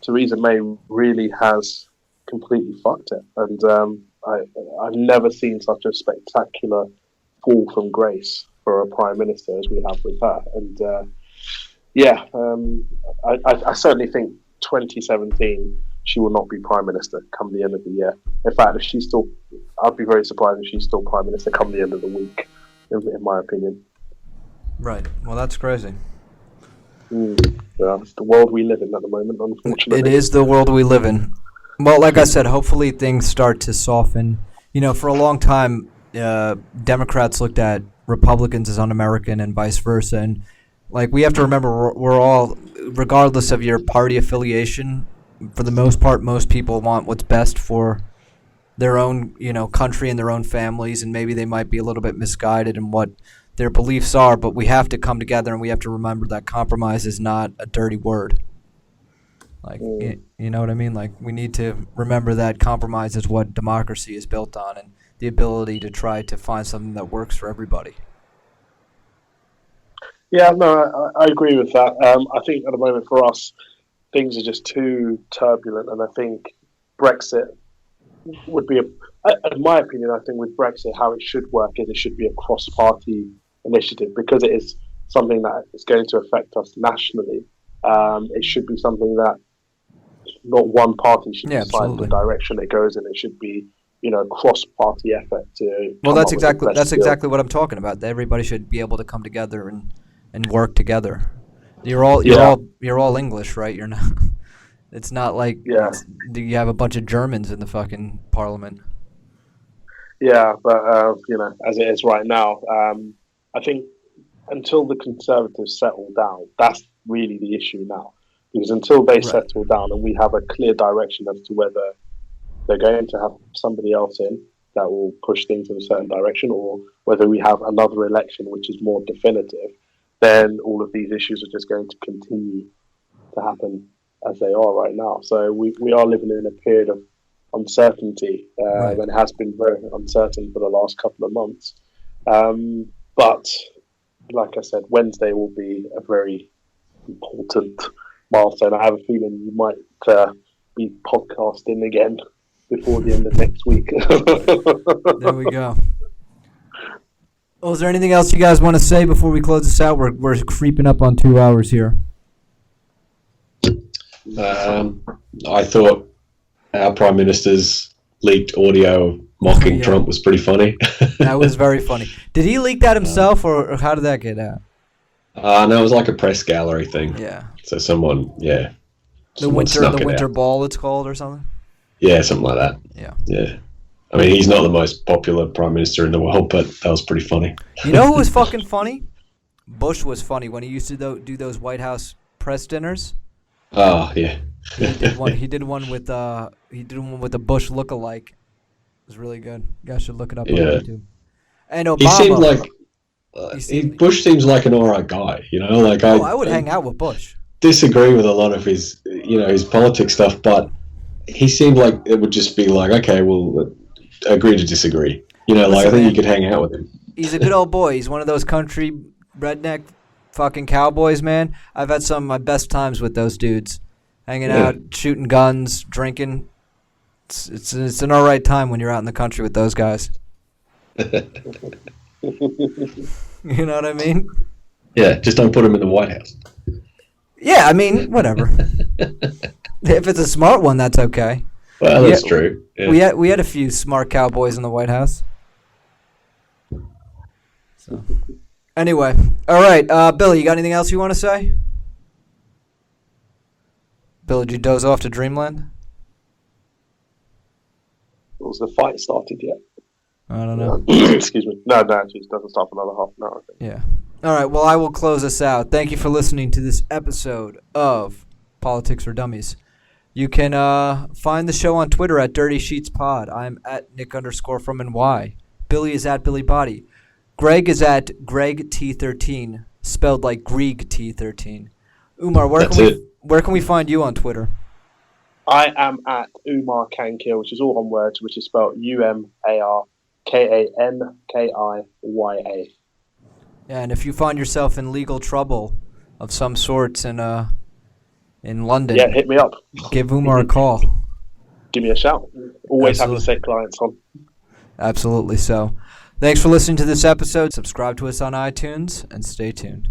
Theresa May really has completely fucked it. And I've never seen such a spectacular fall from grace for a prime minister as we have with her. And I certainly think 2017 she will not be prime minister come the end of the year. In fact, I'd be very surprised if she's still prime minister come the end of the week, in my opinion.
Right. Well, that's crazy.
It's the world we live in at the moment, unfortunately.
It is the world we live in. Well, like I said, hopefully things start to soften. For a long time, Democrats looked at Republicans as un-American and vice versa. And we have to remember, we're all, regardless of your party affiliation, for the most part, most people want what's best for their own, country and their own families. And maybe they might be a little bit misguided in what their beliefs are, but we have to come together and we have to remember that compromise is not a dirty word. You know what I mean? We need to remember that compromise is what democracy is built on, and the ability to try to find something that works for everybody.
Yeah, no, I agree with that. I think at the moment for us, things are just too turbulent, and I think Brexit would be, in my opinion, I think with Brexit, how it should work is it should be a cross-party initiative, because it is something that is going to affect us nationally. It should be something that not one party should decide the direction it goes in. It should be, cross-party effort to. Well,
that's exactly what I'm talking about. Everybody should be able to come together and work together. You're all English, right? You're not. It's not like you have a bunch of Germans in the fucking parliament.
Yeah, but as it is right now, I think until the Conservatives settle down, that's really the issue now. Because until they
Right.
settle down and we have a clear direction as to whether they're going to have somebody else in that will push things in a certain direction, or whether we have another election which is more definitive, then all of these issues are just going to continue to happen as they are right now. So we are living in a period of uncertainty,
Right.
and it has been very uncertain for the last couple of months. But like I said, Wednesday will be a very important milestone. I have a feeling you might be podcasting again before the end of next week.
There we go. Well, is there anything else you guys want to say before we close this out? We're creeping up on 2 hours here.
I thought our Prime Minister's leaked audio mocking
Yeah.
Trump was pretty funny.
That was very funny. Did he leak that himself, or how did that get out?
No, it was like a press gallery thing.
Yeah.
So someone
The
snuck it
winter
out.
ball, it's called, or something.
Yeah, something like that.
Yeah.
Yeah. I mean, he's not the most popular Prime Minister in the world, but that was pretty funny.
You know who was fucking funny? Bush was funny when he used to do those White House press dinners.
Oh, yeah.
He did one with a Bush lookalike. It was really good. You guys should look it up on
Yeah.
YouTube. And Obama.
He seemed like Bush seems like an alright guy, you know. Like
I would hang out with Bush.
disagree with a lot of his, his politics stuff, but he seemed like it would just be like, okay, we'll agree to disagree. I think you could hang out with him.
He's a good old boy. He's one of those country redneck fucking cowboys, man. I've had some of my best times with those dudes, hanging out, shooting guns, drinking. It's an all right time when you're out in the country with those guys. You know what I mean?
Yeah, just don't put him in the White House.
Yeah, I mean, whatever. If it's a smart one, that's okay.
Well, that's true. Yeah.
We had a few smart cowboys in the White House. So, anyway, all right, Billy, you got anything else you want to say? Billy, did you doze off to Dreamland?
Was the fight started yet?
I don't know.
Excuse me. No, it doesn't start for another half an hour. I think.
Yeah. All right, well, I will close this out. Thank you for listening to this episode of Politics for Dummies. You can find the show on Twitter at Dirty Sheets Pod. I'm at Nick_from_NY. Billy is at Billy Body. Greg is at Greg T13, spelled like Greig T13. Umar, where can we find you on Twitter?
I am at Umar Kankiya, which is all one word, which is spelled UmarKankiya.
Yeah, and if you find yourself in legal trouble of some sorts in London,
hit me up.
Give Umar a call.
Give me a shout. Always
Absolutely.
have to say clients on.
Absolutely so. Thanks for listening to this episode. Subscribe to us on iTunes and stay tuned.